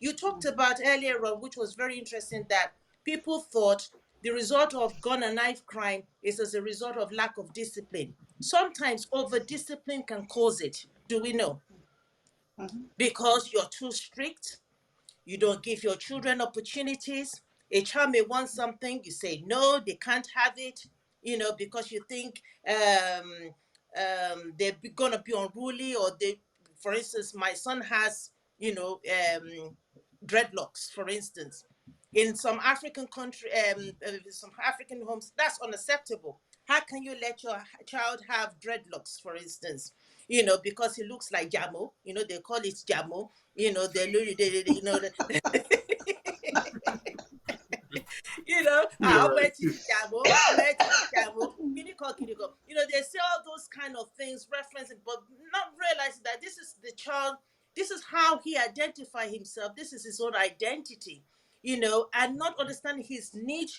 B: You talked about earlier on, which was very interesting, that people thought the result of gun and knife crime is as a result of lack of discipline. Sometimes over discipline can cause it. Do we know? Because you're too strict, you don't give your children opportunities. A child may want something, you say no, they can't have it, because you think they're going to be unruly, or they, for instance, my son has, dreadlocks, for instance. In some African country, some African homes, that's unacceptable. How can you let your child have dreadlocks, for instance? Because he looks like Jamo. They call it Jamo.
D: You're
B: I'll
D: right.
B: bet you Jamo, met Jamo, Kiniko. They say all those kind of things, referencing, but not realizing that this is the child, this is how he identify himself, this is his own identity, and not understanding his need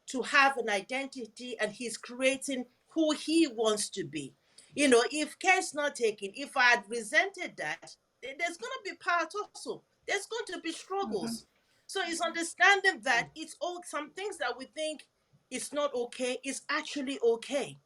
B: to have an identity, and he's creating who he wants to be. If care is not taken, if I had resented that, there's going to be power tussle. There's going to be struggles. So it's understanding that it's all, some things that we think is not okay is actually okay.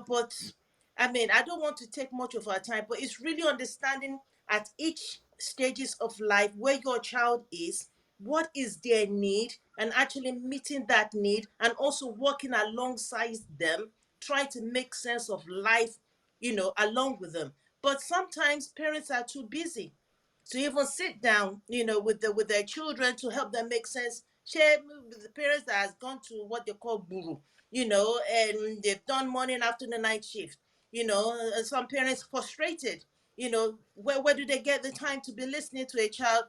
B: But I mean, I don't want to take much of our time, but it's really understanding at each stages of life where your child is, what is their need, and actually meeting that need, and also working alongside them, trying to make sense of life, along with them. But sometimes parents are too busy to even sit down, with their children to help them make sense. Share with the parents that has gone to what they call guru, and they've done morning, afternoon, night shift. And some parents frustrated. Where do they get the time to be listening to a child?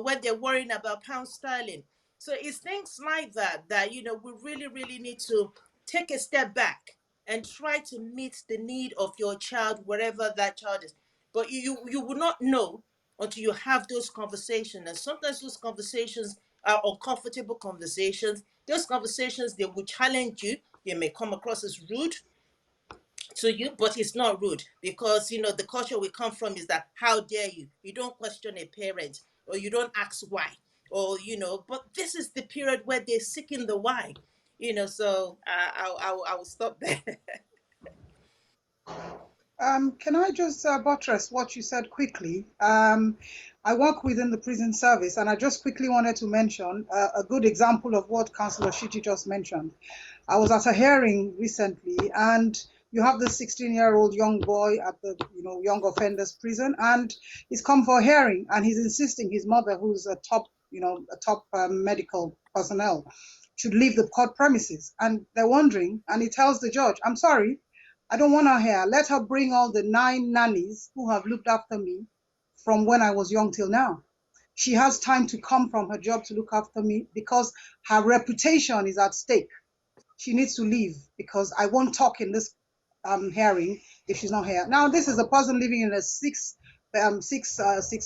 B: When they're worrying about pound sterling. So it's things like that we really, really need to take a step back and try to meet the need of your child wherever that child is. But you will not know until you have those conversations. And sometimes those conversations are uncomfortable conversations. Those conversations, they will challenge you. They may come across as rude to you, but it's not rude, because the culture we come from is that, how dare you? You don't question a parent, or you don't ask why, or but this is the period where they're seeking the why. So I will stop there.
E: Can I just buttress what you said quickly? I work within the prison service, and I just quickly wanted to mention a good example of what Councillor Shiti just mentioned. I was at a hearing recently, and you have this 16-year-old young boy at the young offenders prison, and he's come for a hearing, and he's insisting his mother, who's a top medical personnel, should leave the court premises. And they're wondering, and he tells the judge, "I'm sorry, I don't want her here. Let her bring all the 9 nannies who have looked after me from when I was young till now. She has time to come from her job to look after me because her reputation is at stake. She needs to leave because I won't talk in this hearing if she's not here." Now, this is a person living in a six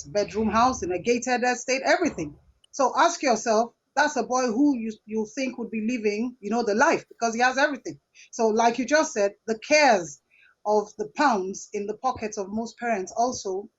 E: bedroom house in a gated estate, everything. So ask yourself, that's a boy who you think would be living, the life, because he has everything. So like you just said, the cares of the pounds in the pockets of most parents also,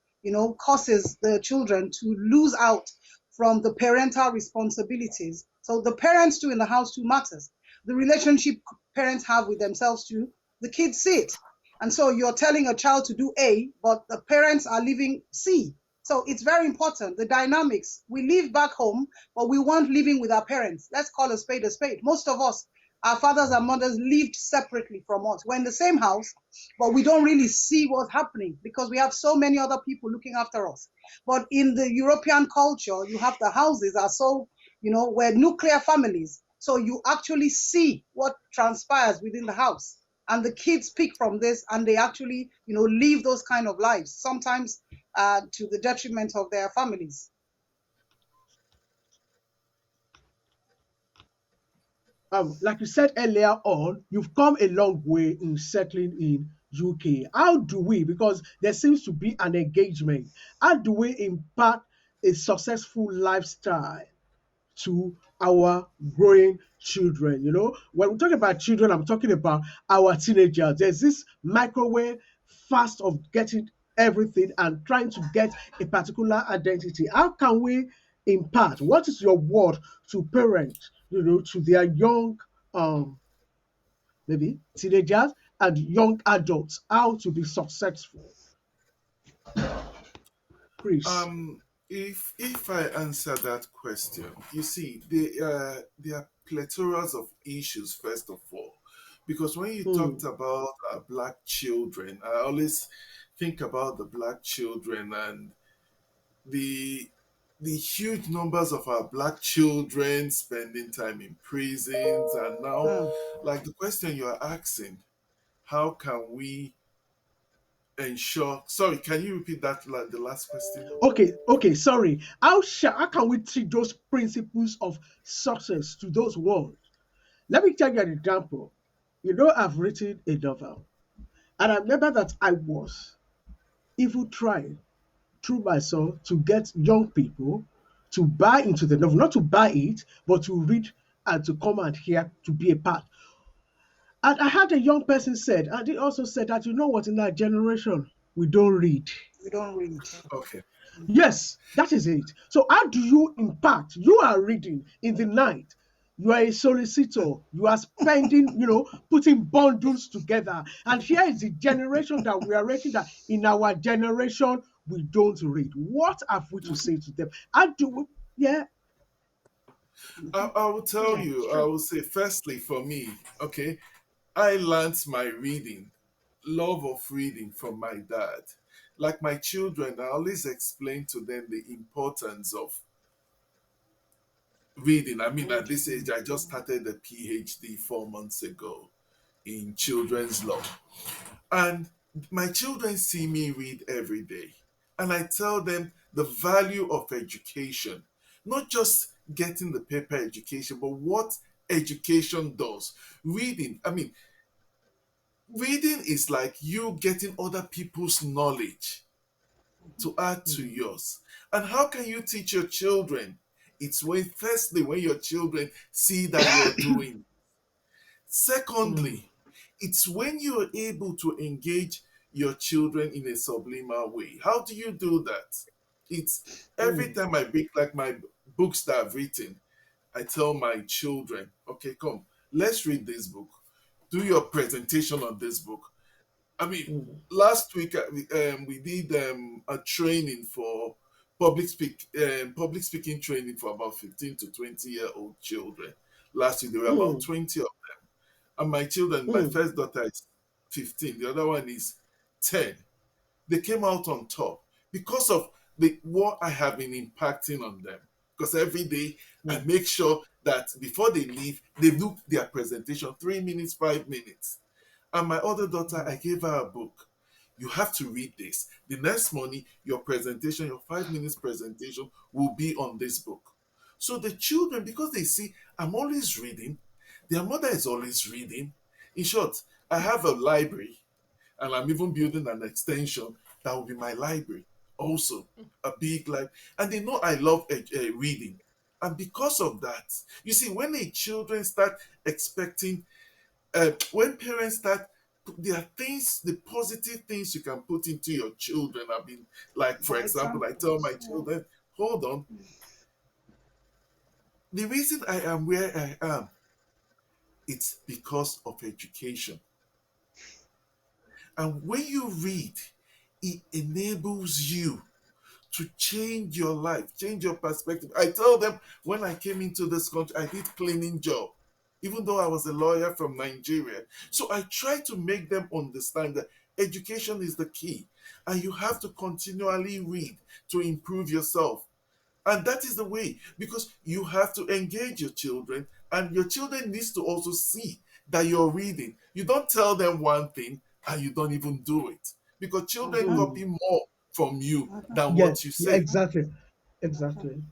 E: causes the children to lose out from the parental responsibilities. So the parents too in the house too matters. The relationship parents have with themselves too, the kids see it. And so you're telling a child to do A, but the parents are living C. So it's very important, the dynamics. We live back home, but we want living with our parents. Let's call a spade a spade. Most of us our fathers and mothers lived separately from us. We're in the same house, but we don't really see what's happening because we have so many other people looking after us. But in the European culture, you have the houses are so, we're nuclear families. So you actually see what transpires within the house. And the kids pick from this and they actually, live those kind of lives, sometimes to the detriment of their families.
C: Like you said earlier on, you've come a long way in settling in UK. How do we, because there seems to be an engagement, how do we impart a successful lifestyle to our growing children? When we talk about children, I'm talking about our teenagers. There's this microwave fast of getting everything and trying to get a particular identity. How can we impart? What is your word to parents, to their young, maybe teenagers and young adults, how to be successful? Chris.
D: Um, if I answer that question, you see, there are plethoras of issues. First of all, because when you talked
C: Hmm.
D: about black children, I always think about the black children and the the huge numbers of our black children spending time in prisons, and now,
E: Hmm.
D: like the question you are asking, how can we ensure? Sorry, can you repeat that? Like the last question.
C: Okay, sorry. How can we treat those principles of success to those words? Let me tell you an example. I've written a novel, and I remember that I was even trying through myself to get young people to buy into the novel, not to buy it, but to read and to come and hear to be a part. And I had a young person said, and he also said that what, in our generation we don't read.
E: We don't read.
D: Okay.
C: Yes, that is it. So how do you impact? You are reading in the night. You are a solicitor. You are spending, putting bundles together. And here is the generation that we are rating that in our generation we don't read. What have we to say to them? How do we? Yeah.
D: I will tell
E: Yeah, it's
D: you, I
E: true.
D: will say, firstly, for me, okay, I learned my reading, love of reading from my dad. Like my children, I always explain to them the importance of reading. I mean, at this age,
E: Reading.
D: I just started a PhD 4 months ago in children's law. And my children see me read every day. And I tell them the value of education, not just getting the paper education, but what education does. Reading, I mean, reading is like you getting other people's knowledge to add to
C: Mm,
D: yours. And how can you teach your children? It's firstly, when your children see that you're doing.
C: mm,
D: Secondly, it's when you're able to engage your children in a subliminal way. How do you do that? It's every
C: mm,
D: time I bring like my books that I've written, I tell my children, okay, come, let's read this book. Do your presentation on this book. I mean,
C: mm,
D: last week we did a training for public speaking training for about 15 to 20-year-old children. Last week there were about
C: mm,
D: 20 of them. And my children, my
C: mm,
D: first daughter is 15, the other one is 10. They came out on top because of the what I have been impacting on them. Because every day I
C: mm,
D: make sure that before they leave, they do their presentation 3 minutes, 5 minutes. And my other daughter, I
C: mm,
D: gave her a book. You have to read this. The next morning, your presentation, your 5 minutes presentation will be on this book. So the children, because they see I'm always reading, their mother is always reading. In short, I have a library and I'm even building an extension that will be my library. Also, a big library. And they know I love reading. And because of that, you see, when the children start expecting when parents start, there are things, the positive things you can put into your children. I mean, like for
E: By
D: example, I tell
E: examples.
D: my children, hold on, the reason I am where I am, it's because of education. And when you read, it enables you to change your life, change your perspective. I tell them when I came into this country, I did cleaning job. even though I was a lawyer from Nigeria. So I try to make them understand that education is the key, and you have to continually read to improve yourself. And that is the way, because you have to engage your children, and your children needs to also see that you're reading. You don't tell them one thing and you don't even do it, because children
E: Mm-hmm.
D: copy more from you
E: Mm-hmm.
D: than
C: Yes,
D: what you
C: yeah,
D: say.
C: exactly. Exactly.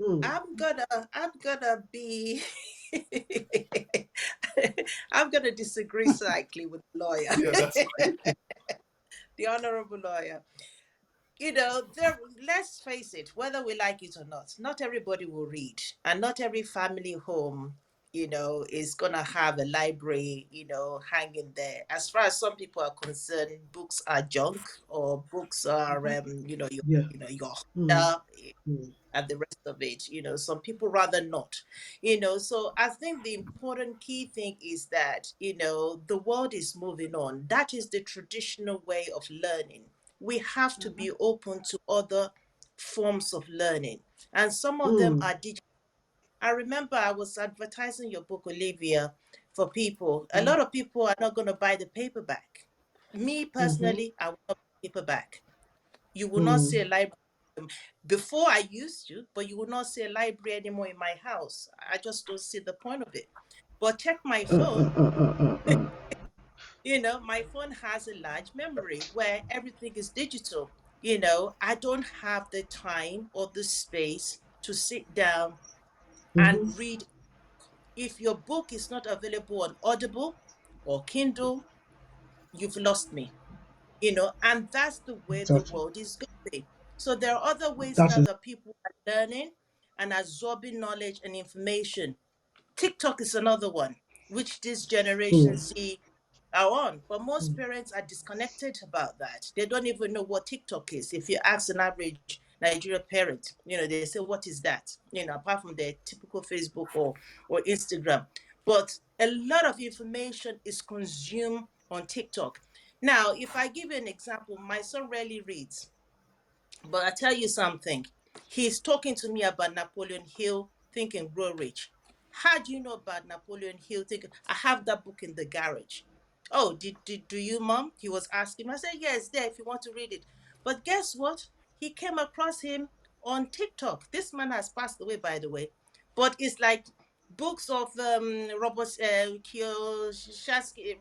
C: Mm.
B: I'm gonna be I'm gonna disagree slightly with the lawyer,
D: Yeah, that's fine.
B: the honorable lawyer. There, let's face it, whether we like it or not everybody will read, and not every family home is gonna have a library hanging there. As far as some people are concerned, books are junk, or books are
C: Mhm.
B: your
C: Yeah.
B: your
C: Mm.
B: honor,
C: Mm.
B: and the rest of it. Some people rather not. So I think the important key thing is that the world is moving on. That is the traditional way of learning. We have to
E: Mm-hmm.
B: be open to other forms of learning, and some of them
C: Mm.
B: are digital. I remember I was advertising your book, Olivia, for people. A
C: Mm.
B: lot of people are not going to buy the paperback. Me
C: Mhm.
B: personally, I will not buy paperback. You will not see a
C: Mm.
B: library. Before I used to, but you will not see a library anymore in my house. I just don't see the point of it. But check my
C: Uh, uh,
B: phone.
C: uh, uh, uh, uh.
B: My phone has a large memory where everything is digital. I don't have the time or the space to sit down and
C: Mhm.
B: read. If your book is not available on Audible or Kindle, you've lost me. And that's the way the
C: Exactly.
B: world is going. So there are other ways
C: That
B: now
C: is.
B: that people are learning and absorbing knowledge and information. TikTok is another one, which this generation
C: Mm.
B: see are on. But most
C: Mm.
B: parents are disconnected about that. They don't even know what TikTok is. If you ask an average Nigerian parent, they say, "What is that?" Apart from their typical Facebook or Instagram. But a lot of information is consumed on TikTok. Now, if I give you an example, my son rarely reads. But I tell you something, he's talking to me about Napoleon Hill, Think and Grow Rich. How do you know about Napoleon Hill? I have that book in the garage. Oh, did do you, mom? He was asking. I said, yes, there if you want to read it. But guess what? He came across him on TikTok. This man has passed away, by the way. But it's like books of Robert Kiyosaki,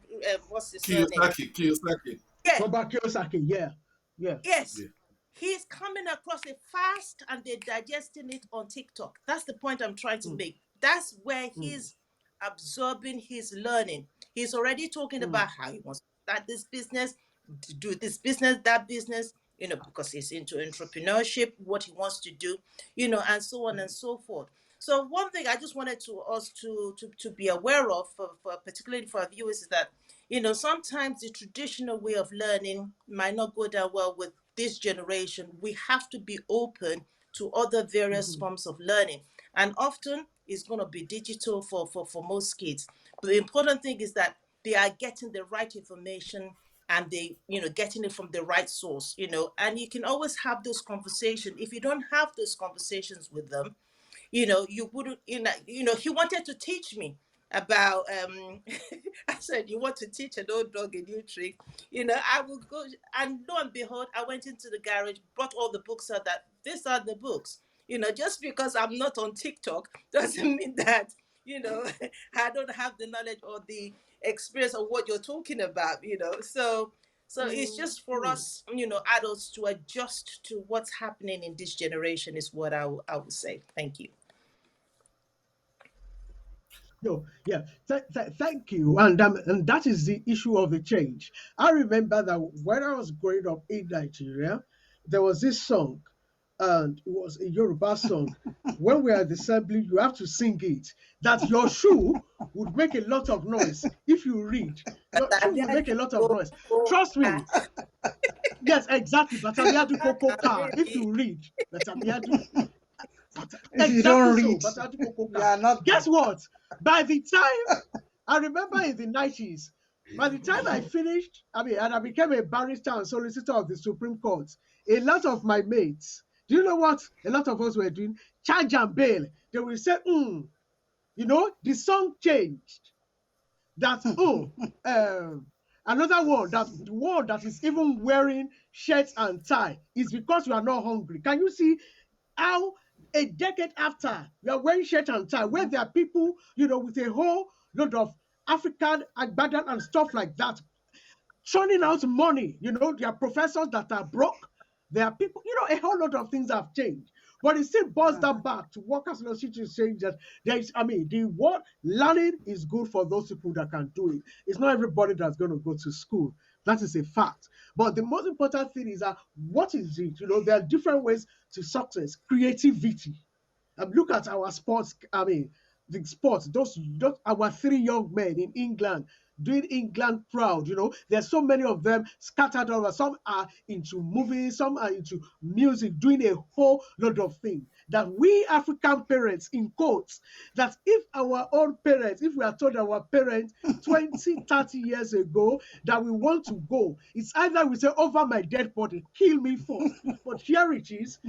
B: what's his surname?
D: Kiyosaki.
B: Yeah,
C: Robert Kiyosaki. Yeah. Yeah.
B: yes,
D: Yeah.
B: he's coming across it fast and they're digesting it on TikTok. That's the point I'm trying to
C: Mm.
B: make. That's where
C: Mm.
B: he's absorbing his learning. He's already talking
C: Mm.
B: about how he wants to start this business, to do this business, that business, because he's into entrepreneurship, what he wants to do, and so on and so forth. So one thing I just wanted to us to be aware of, for particularly for our viewers, is that sometimes the traditional way of learning might not go down well with this generation. We have to be open to other various
C: Mhm.
B: forms of learning, and often it's going to be digital for most kids. But the important thing is that they are getting the right information, and they getting it from the right source. And you can always have those conversations. If you don't have those conversations with them, you wouldn't, he wanted to teach me about I said, you want to teach an old dog a new trick. I will go, and lo and behold, I went into the garage, brought all the books out, that these are the books. Just because I'm not on TikTok doesn't mean that I don't have the knowledge or the experience of what you're talking about. So it's
C: Mm.
B: just for
C: Mm.
B: us, adults, to adjust to what's happening in this generation, is what I would say. Thank you.
C: No, yeah. Thank you. And that is the issue of the change. I remember that when I was growing up in Nigeria, there was this song, and it was a Yoruba song. When we are at the assembly, you have to sing it. That your shoe would make a lot of noise if you read. Your shoe will make a lot of noise. Trust me. Yes, exactly. Batamiadu Koko Ka. If you read Batamiadu,
E: If you
C: exactly
E: don't
C: so.
E: read,
C: Batamiadu Koko
E: you
C: Ka.
E: are
C: Guess
E: nothing.
C: what? By the time I remember in the 90s, by the time I finished, and I became a barrister and solicitor of the Supreme Court, a lot of my mates, do you know what a lot of us were doing? Charge and bail. They will say, the song changed. That another one, that the one that is even wearing shirts and tie is because you are not hungry. Can you see how a decade after you are wearing shirt and tie, where there are people, with a whole lot of African agbada and stuff like that, churning out money. There are professors that are broke. There are people, a whole lot of things have changed. But it still boils that back to workers' association saying that the word learning is good for those people that can do it. It's not everybody that's going to go to school. That is a fact. But the most important thing is that what is it? There are different ways to success. Creativity. Look at our sports. The sports. Those our three young men in England doing England proud. There's so many of them scattered over. Some are into movies, some are into music, doing a whole lot of things. That we African parents, in quotes, that if our own parents, if we are told our parents 20, 30 years ago that we want to go, it's either we say, over my dead body, kill me first. But here it is.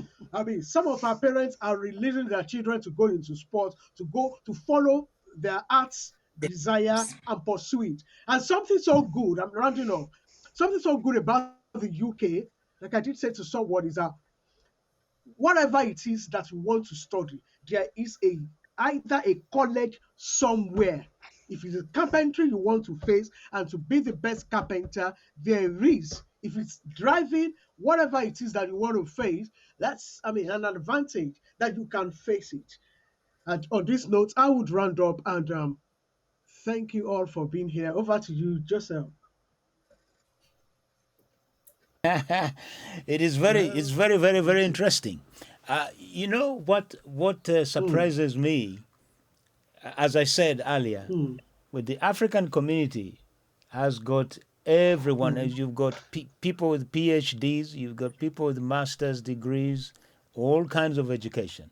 C: Some of our parents are releasing their children to go into sports, to follow their arts desire and pursue it. And something so good, I'm rounding off, something so good about the UK, like I did say to someone, is that whatever it is that you want to study, there is either a college somewhere. If it's a carpentry you want to face and to be the best carpenter, there is. If it's driving, whatever it is that you want to face, that's an advantage that you can face it. And on this note, I would round up and thank you all for being here. Over to you, Joseph.
A: It's very, very, very interesting. What
C: Mm,
A: surprises me, as I said earlier,
C: mm,
A: with the African community has got everyone.
C: mm,
A: As you've got people with PhDs, you've got people with master's degrees, all kinds of education.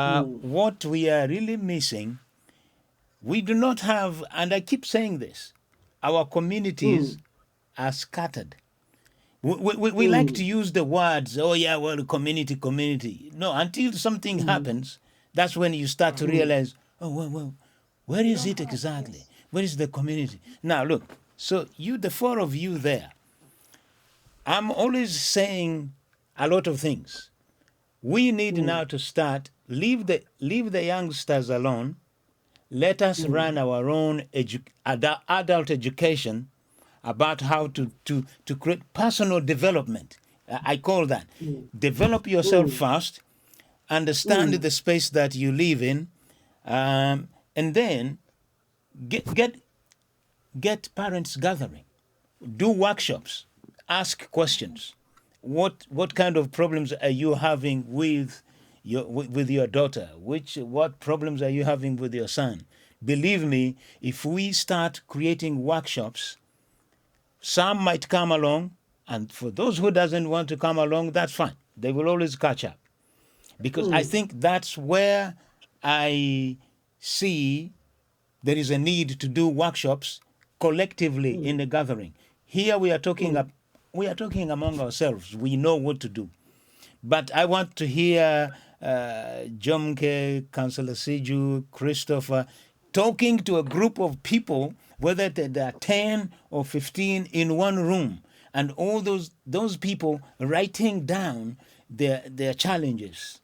C: mm,
A: What we are really missing, we do not have, and I keep saying this, our communities
C: mm,
A: are scattered. We like to
C: mm,
A: use the words, oh yeah, well, community, community. No, until something
C: mm,
A: happens, that's when you start to
C: mm,
A: realize, oh, well, where
E: We
A: is
E: don't
A: it
E: have,
A: exactly?
E: yes.
A: Where is the community? Now, look, so the four of you there, I'm always saying a lot of things. We need
C: mm,
A: now to start, leave the youngsters alone. Let us
C: mm,
A: run our own adult education about how to create personal development. I call that.
C: mm,
A: Develop yourself
C: mm,
A: first, understand
C: mm,
A: the space that you live in, and then get, get, get parents gathering, do workshops, ask questions. What kind of problems are you having with your daughter? What problems are you having with your son? Believe me, if we start creating workshops, some might come along, and for those who doesn't want to come along, that's fine. They will always catch up, because I
C: mm,
A: think that's where I see there is a need to do workshops collectively
C: mm,
A: in a gathering. Here
C: mm,
A: we are talking among ourselves. We know what to do. But I want to hear Jomke, Councillor Siju, Christopher, talking to a group of people, whether they are 10 or 15 in one room, and all those people writing down their challenges.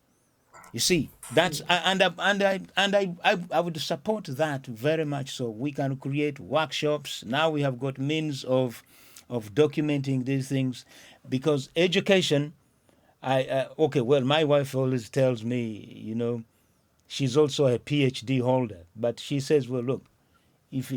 A: You see, that's I would support that very much. So we can create workshops. Now we have got means of documenting these things, because education. Okay. Well, my wife always tells me, she's also a PhD holder, but she says, well, look, if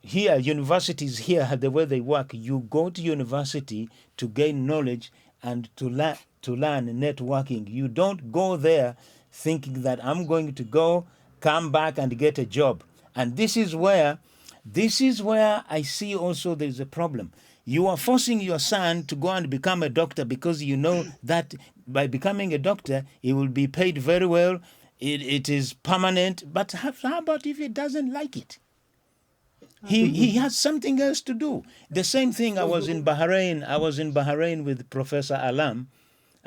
A: here universities here the way they work, you go to university to gain knowledge and to learn networking. You don't go there thinking that I'm going to go, come back and get a job. And this is where I see also there's a problem. You are forcing your son to go and become a doctor because you know that by becoming a doctor he will be paid very well. It is permanent. But how about if he doesn't like it? He has something else to do. The same thing. I was in Bahrain with Professor Alam,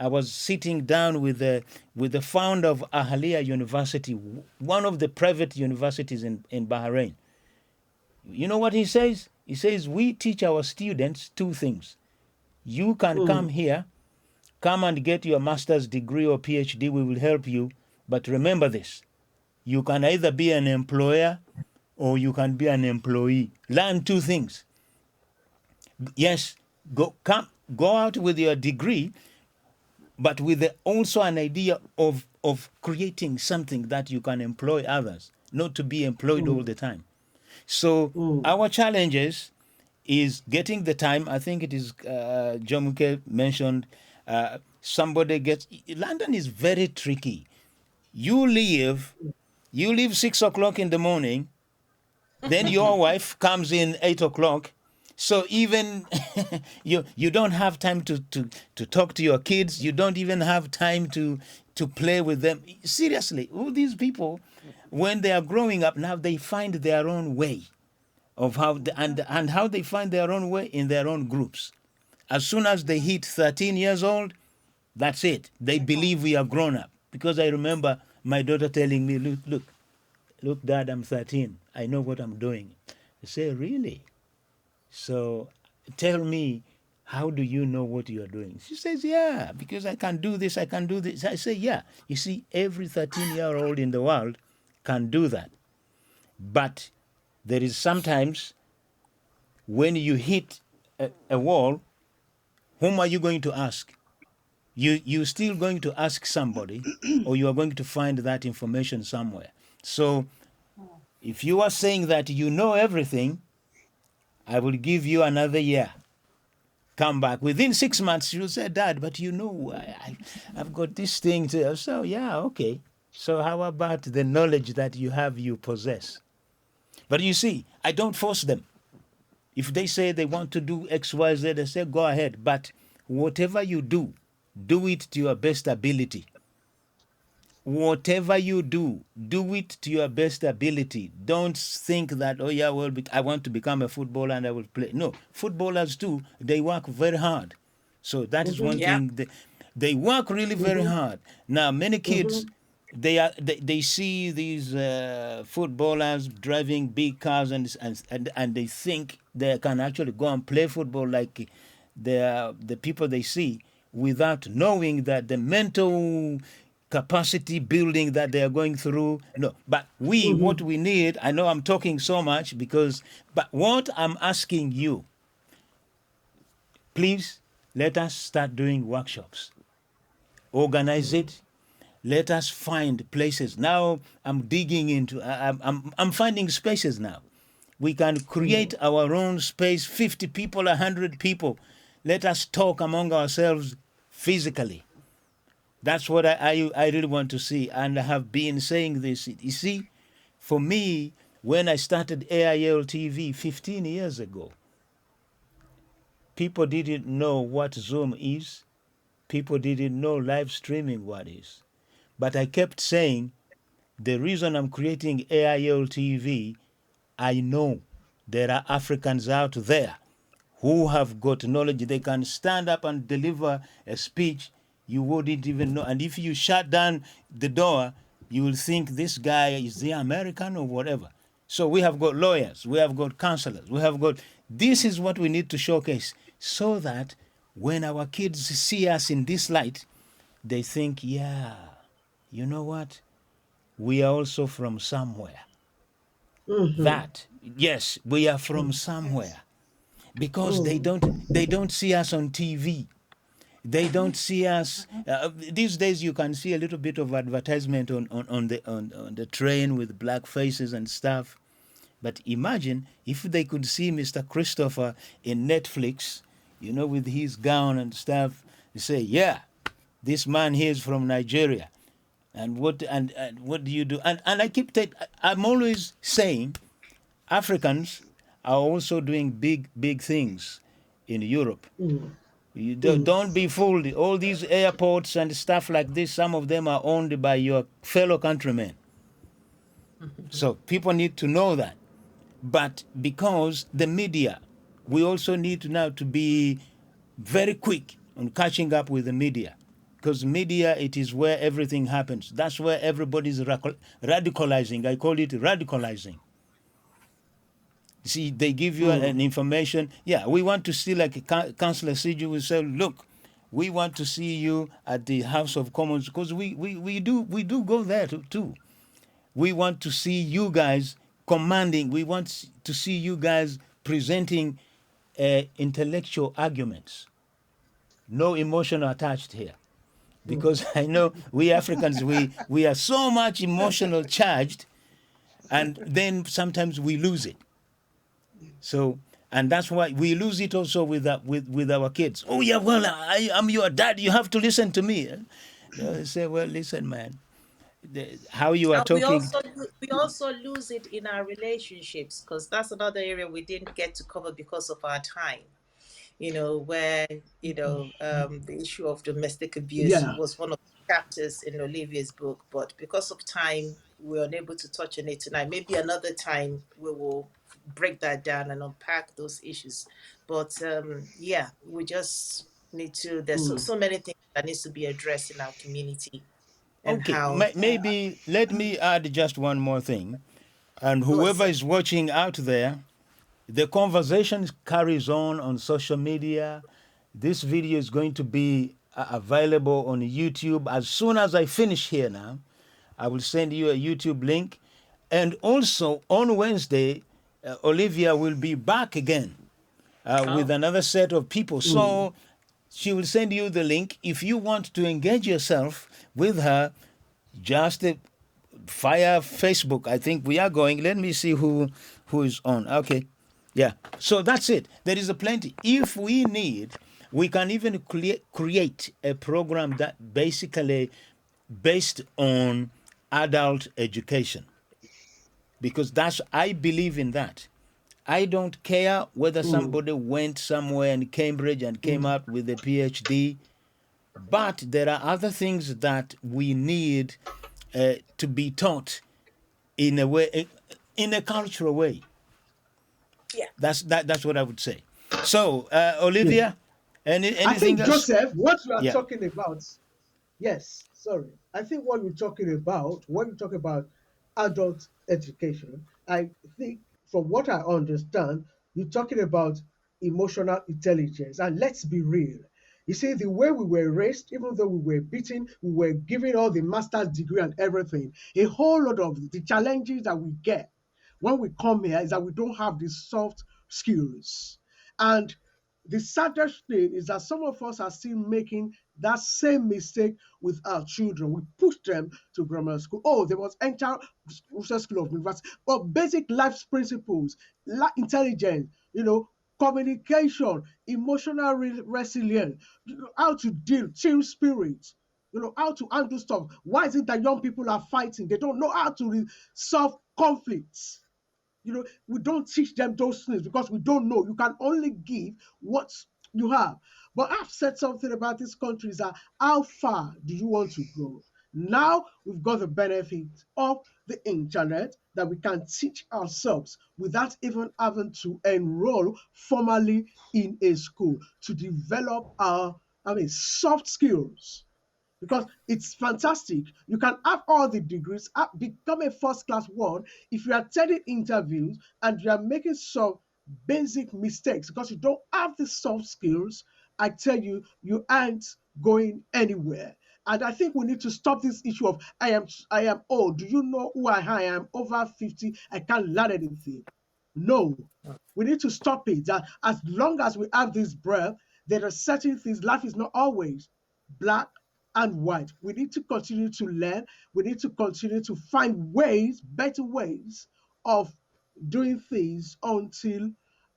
A: I was sitting down with the founder of Ahlia University, one of the private universities in Bahrain. You know what he says? He says, we teach our students two things. You can come here, come and get your master's degree or PhD, we will help you. But remember this, you can either be an employer or you can be an employee. Learn two things. Yes, go out with your degree, but with also an idea of creating something that you can employ others, not to be employed all the time. So our challenges is getting the time. I think it is Jomuke mentioned. Somebody gets London is very tricky. You leave 6 o'clock in the morning, then your wife comes in 8 o'clock. So even you don't have time to talk to your kids. You don't even have time to play with them. Seriously, all these people, when they are growing up now, they find their own way of and how they find their own way in their own groups. As soon as they hit 13 years old, that's it. They believe we are grown up. Because I remember my daughter telling me, look, Dad, I'm 13. I know what I'm doing. I say, really? So tell me, how do you know what you are doing? She says, yeah, because I can do this, I can do this. I say, yeah. You see, every 13-year-old in the world can do that. But there is sometimes when you hit a wall, whom are you going to ask? You're still going to ask somebody, or you are going to find that information somewhere. So if you are saying that you know everything, I will give you another year. Come back. Within 6 months, you'll say, Dad, but you know, I've got this thing to. So, yeah, okay. So, how about the knowledge that you have, you possess? But you see, I don't force them. If they say they want to do X, Y, Z, I say, go ahead. But whatever you do it to your best ability. Whatever you do it to your best ability. Don't think that, oh yeah, well, I want to become a footballer and I will play. No, footballers too, they work very hard. So that is one
B: Yeah.
A: thing. They work really very hard. Now, many kids, they see these footballers driving big cars and they think they can actually go and play football like the people they see, without knowing that the mental capacity building that they are going through. No, but what we need, I know I'm talking so much but what I'm asking you, please let us start doing workshops. Organize it. Let us find places. Now I'm digging into, I'm finding spaces now. We can create our own space, 50 people, 100 people. Let us talk among ourselves physically. That's what I really want to see. And I have been saying this. You see, for me, when I started AIL TV 15 years ago, people didn't know what Zoom is. People didn't know live streaming what is. But I kept saying, the reason I'm creating AIL TV, I know there are Africans out there who have got knowledge. They can stand up and deliver a speech you wouldn't even know. And if you shut down the door, you will think this guy is the American or whatever. So we have got lawyers, we have got counselors, this is what we need to showcase, so that when our kids see us in this light, they think, yeah, you know what? We are also from somewhere. That, yes, we are from somewhere. Because they don't see us on TV. They don't see us. These days, you can see a little bit of advertisement on the train with black faces and stuff. But imagine if they could see Mr. Christopher in Netflix, with his gown and stuff. They say, yeah, this man here is from Nigeria. And what do you do? And I'm always saying, Africans are also doing big things in Europe. You don't be fooled. All these airports and stuff like this, some of them are owned by your fellow countrymen. So people need to know that. But because the media, we also need to now to be very quick on catching up with the media. because media, it is where everything happens. That's where everybody's radicalizing. I call it radicalizing. See, they give you
C: mm,
A: an information. Yeah, we want to see, like Councillor Siju will say, look, we want to see you at the House of Commons, because we do go there too. We want to see you guys commanding. We want to see you guys presenting intellectual arguments. No emotion attached here.
C: mm.
A: Because I know we Africans, we are so much emotional charged, and then sometimes we lose it. So, and that's why we lose it also with our kids. Oh yeah, well, I'm your dad. You have to listen to me. They say, well, listen, man. How you are
B: And we
A: talking.
B: also we also lose it in our relationships, because that's another area we didn't get to cover because of our time. Where the issue of domestic abuse
C: Yeah.
B: was one of the chapters in Olivia's book, but because of time, we're unable to touch on it tonight. Maybe another time we will break that down and unpack those issues. But yeah, we just need to. There's so,
C: Mm,
B: so many things that needs to be addressed in our community, and
A: Okay,
B: how.
A: maybe let me add just one more thing. And
B: Go on,
A: whoever
B: sir.
A: is watching out there, the conversation carries on social media. This video is going to be available on YouTube as soon as I finish here now. I will send you a YouTube link. And also on Wednesday, Olivia will be back again with
B: Oh,
A: another set of people.
C: mm,
A: So she will send you the link. If you want to engage yourself with her, just via Facebook. I think we are going. Let me see who is on. Okay, yeah. So that's it. There is a plenty. If we need, we can even create a program that basically based on adult education, because that's, I believe in that. I don't care whether
C: mm,
A: somebody went somewhere in Cambridge and came
C: mm,
A: out with a PhD, but there are other things that we need to be taught in a way, in a cultural way.
B: yeah.
A: That's what I would say. So,
C: yeah.
A: Olivia,
C: I
A: anything
C: think,
A: else?
C: Joseph, what you are
A: Yeah.
C: talking about, yes, sorry. I think what you're talking about, when you talk about adult education, I think from what I understand, you're talking about emotional intelligence. And let's be real. You see, the way we were raised, even though we were beaten, we were given all the master's degree and everything, a whole lot of the challenges that we get when we come here is that we don't have these soft skills. And the saddest thing is that some of us are still making that same mistake with our children. We push them to grammar school. Oh, they must enter school of university. But basic life principles, intelligence, communication, emotional resilience, how to deal, team spirit, how to handle stuff. Why is it that young people are fighting? They don't know how to solve conflicts. We don't teach them those things because we don't know. You can only give what you have. But I've said something about this country is that how far do you want to go? Now we've got the benefit of the internet that we can teach ourselves without even having to enroll formally in a school to develop our, soft skills, because it's fantastic. You can have all the degrees, become a first class one. If you are attending interviews and you are making some basic mistakes because you don't have the soft skills, I tell you, you aren't going anywhere. And I think we need to stop this issue of I am old. Do you know who I am? Over 50, I can't learn anything. No, we need to stop it. That as long as we have this breath, there are certain things. Life is not always black and white. We need to continue to learn. We need to continue to find ways, better ways of doing things until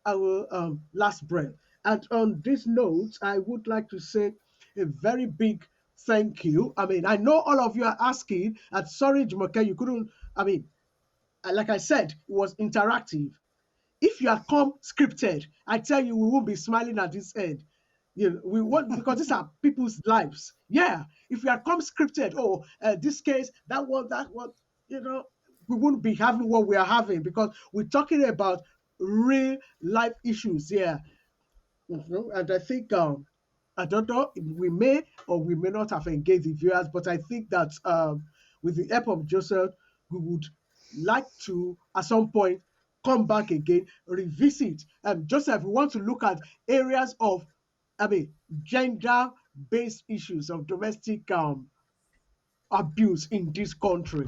C: our last breath. And on this note, I would like to say a very big thank you. I mean, I know all of you are asking, and sorry, Jumoke, you couldn't. I mean, like I said, it was interactive. If you had come scripted, I tell you, we won't be smiling at this end. We want, because these are people's lives. Yeah, if you had come scripted, oh, this case, that one, you know, we wouldn't be having what we are having because we're talking about real life issues. Yeah. And I think I don't know. We may or we may not have engaged the viewers, but I think that with the help of Joseph, we would like to, at some point, come back again, revisit. Joseph, we want to look at areas of, I mean, gender-based issues of domestic abuse in this country.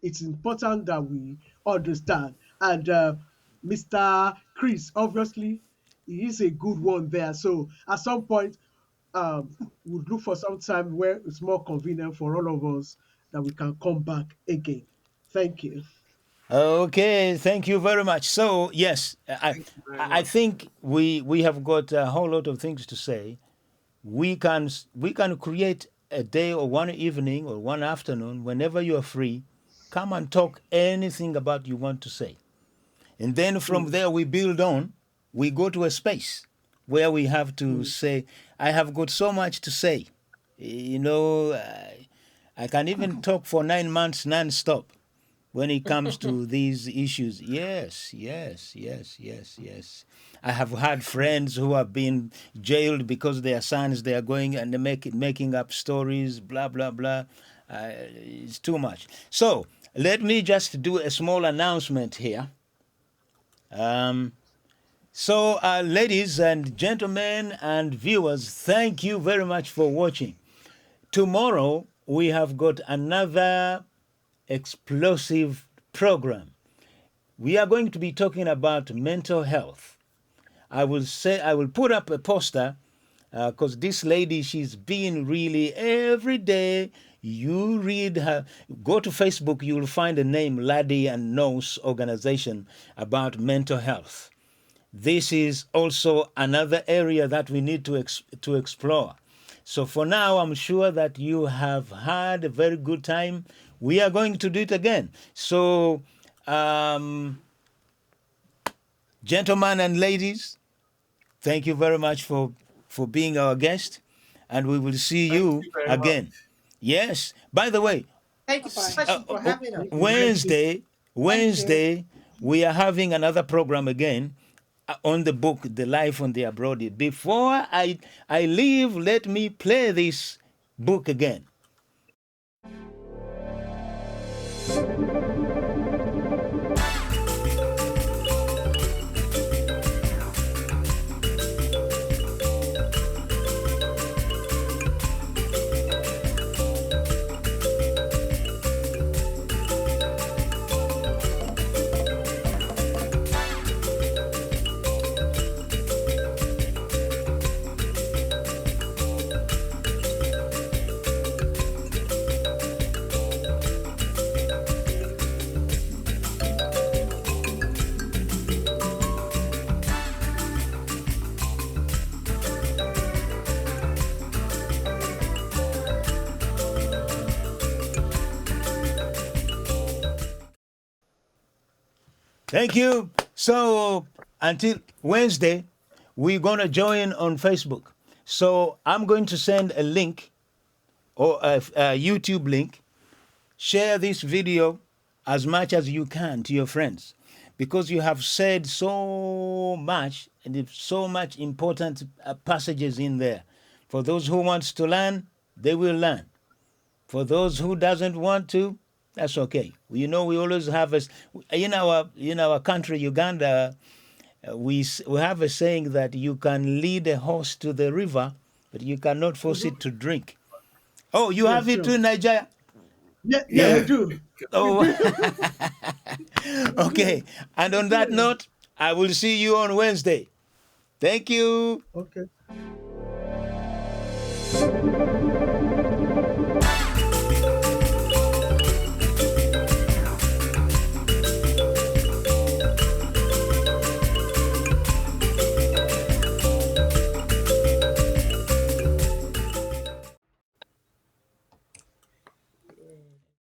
C: It's important that we understand. And Mr. Chris, obviously, he is a good one there. So at some point, we'll look for some time where it's more convenient for all of us that we can come back again. Thank you.
A: Okay, thank you very much. So yes,
D: Thank you very
A: I
D: much.
A: think we have got a whole lot of things to say. We can create a day or one evening or one afternoon whenever you are free. Come and talk anything about you want to say, and then from
C: Mm,
A: there we build on. We go to a space where we have to
C: mm.
A: say, "I have got so much to say." You know, I can even talk for 9 months non-stop when it comes to these issues. Yes, yes, yes, yes, yes. I have had friends who have been jailed because their sons they are going and they making up stories, blah blah blah. It's too much. So let me just do a small announcement here. Um, ladies and gentlemen and viewers, thank you very much for watching. Tomorrow we have got another explosive program. We are going to be talking about mental health. I will put up a poster because this lady, she's been really every day. You read her, go to Facebook, you'll find the name Laddie and Nose organization about mental health. This is also another area that we need to explore. So for now, I'm sure that you have had a very good time. We are going to do it again. So, gentlemen and ladies, thank you very much for being our guest, and we will see
D: Thank
A: you
D: you very much.
A: again. Yes. By the way,
B: Thank you
E: Bye.
B: so much for having us.
A: Wednesday,
E: Thank you.
A: Wednesday, we are having another program again on the book, The Life on the Abrodi. Before I leave, let me play this book again. Thank you. So until Wednesday, we're going to join on Facebook. So I'm going to send a link or a YouTube link. Share this video as much as you can to your friends because you have said so much and there's so much important passages in there. For those who wants to learn, they will learn. For those who doesn't want to, that's okay. You know, we always have a in our country, Uganda. We have a saying that you can lead a horse to the river, but you cannot force
C: Mhm.
A: it to drink. Oh, you
C: Yeah,
A: have it too
C: sure.
A: in Nigeria.
C: Yeah, yeah, we
A: Yeah.
D: Yeah.
C: do. We
A: Oh,
C: do. We
A: okay.
C: do.
A: And
C: We
A: on that
C: do.
A: note, I will see you on Wednesday. Thank you.
C: Okay.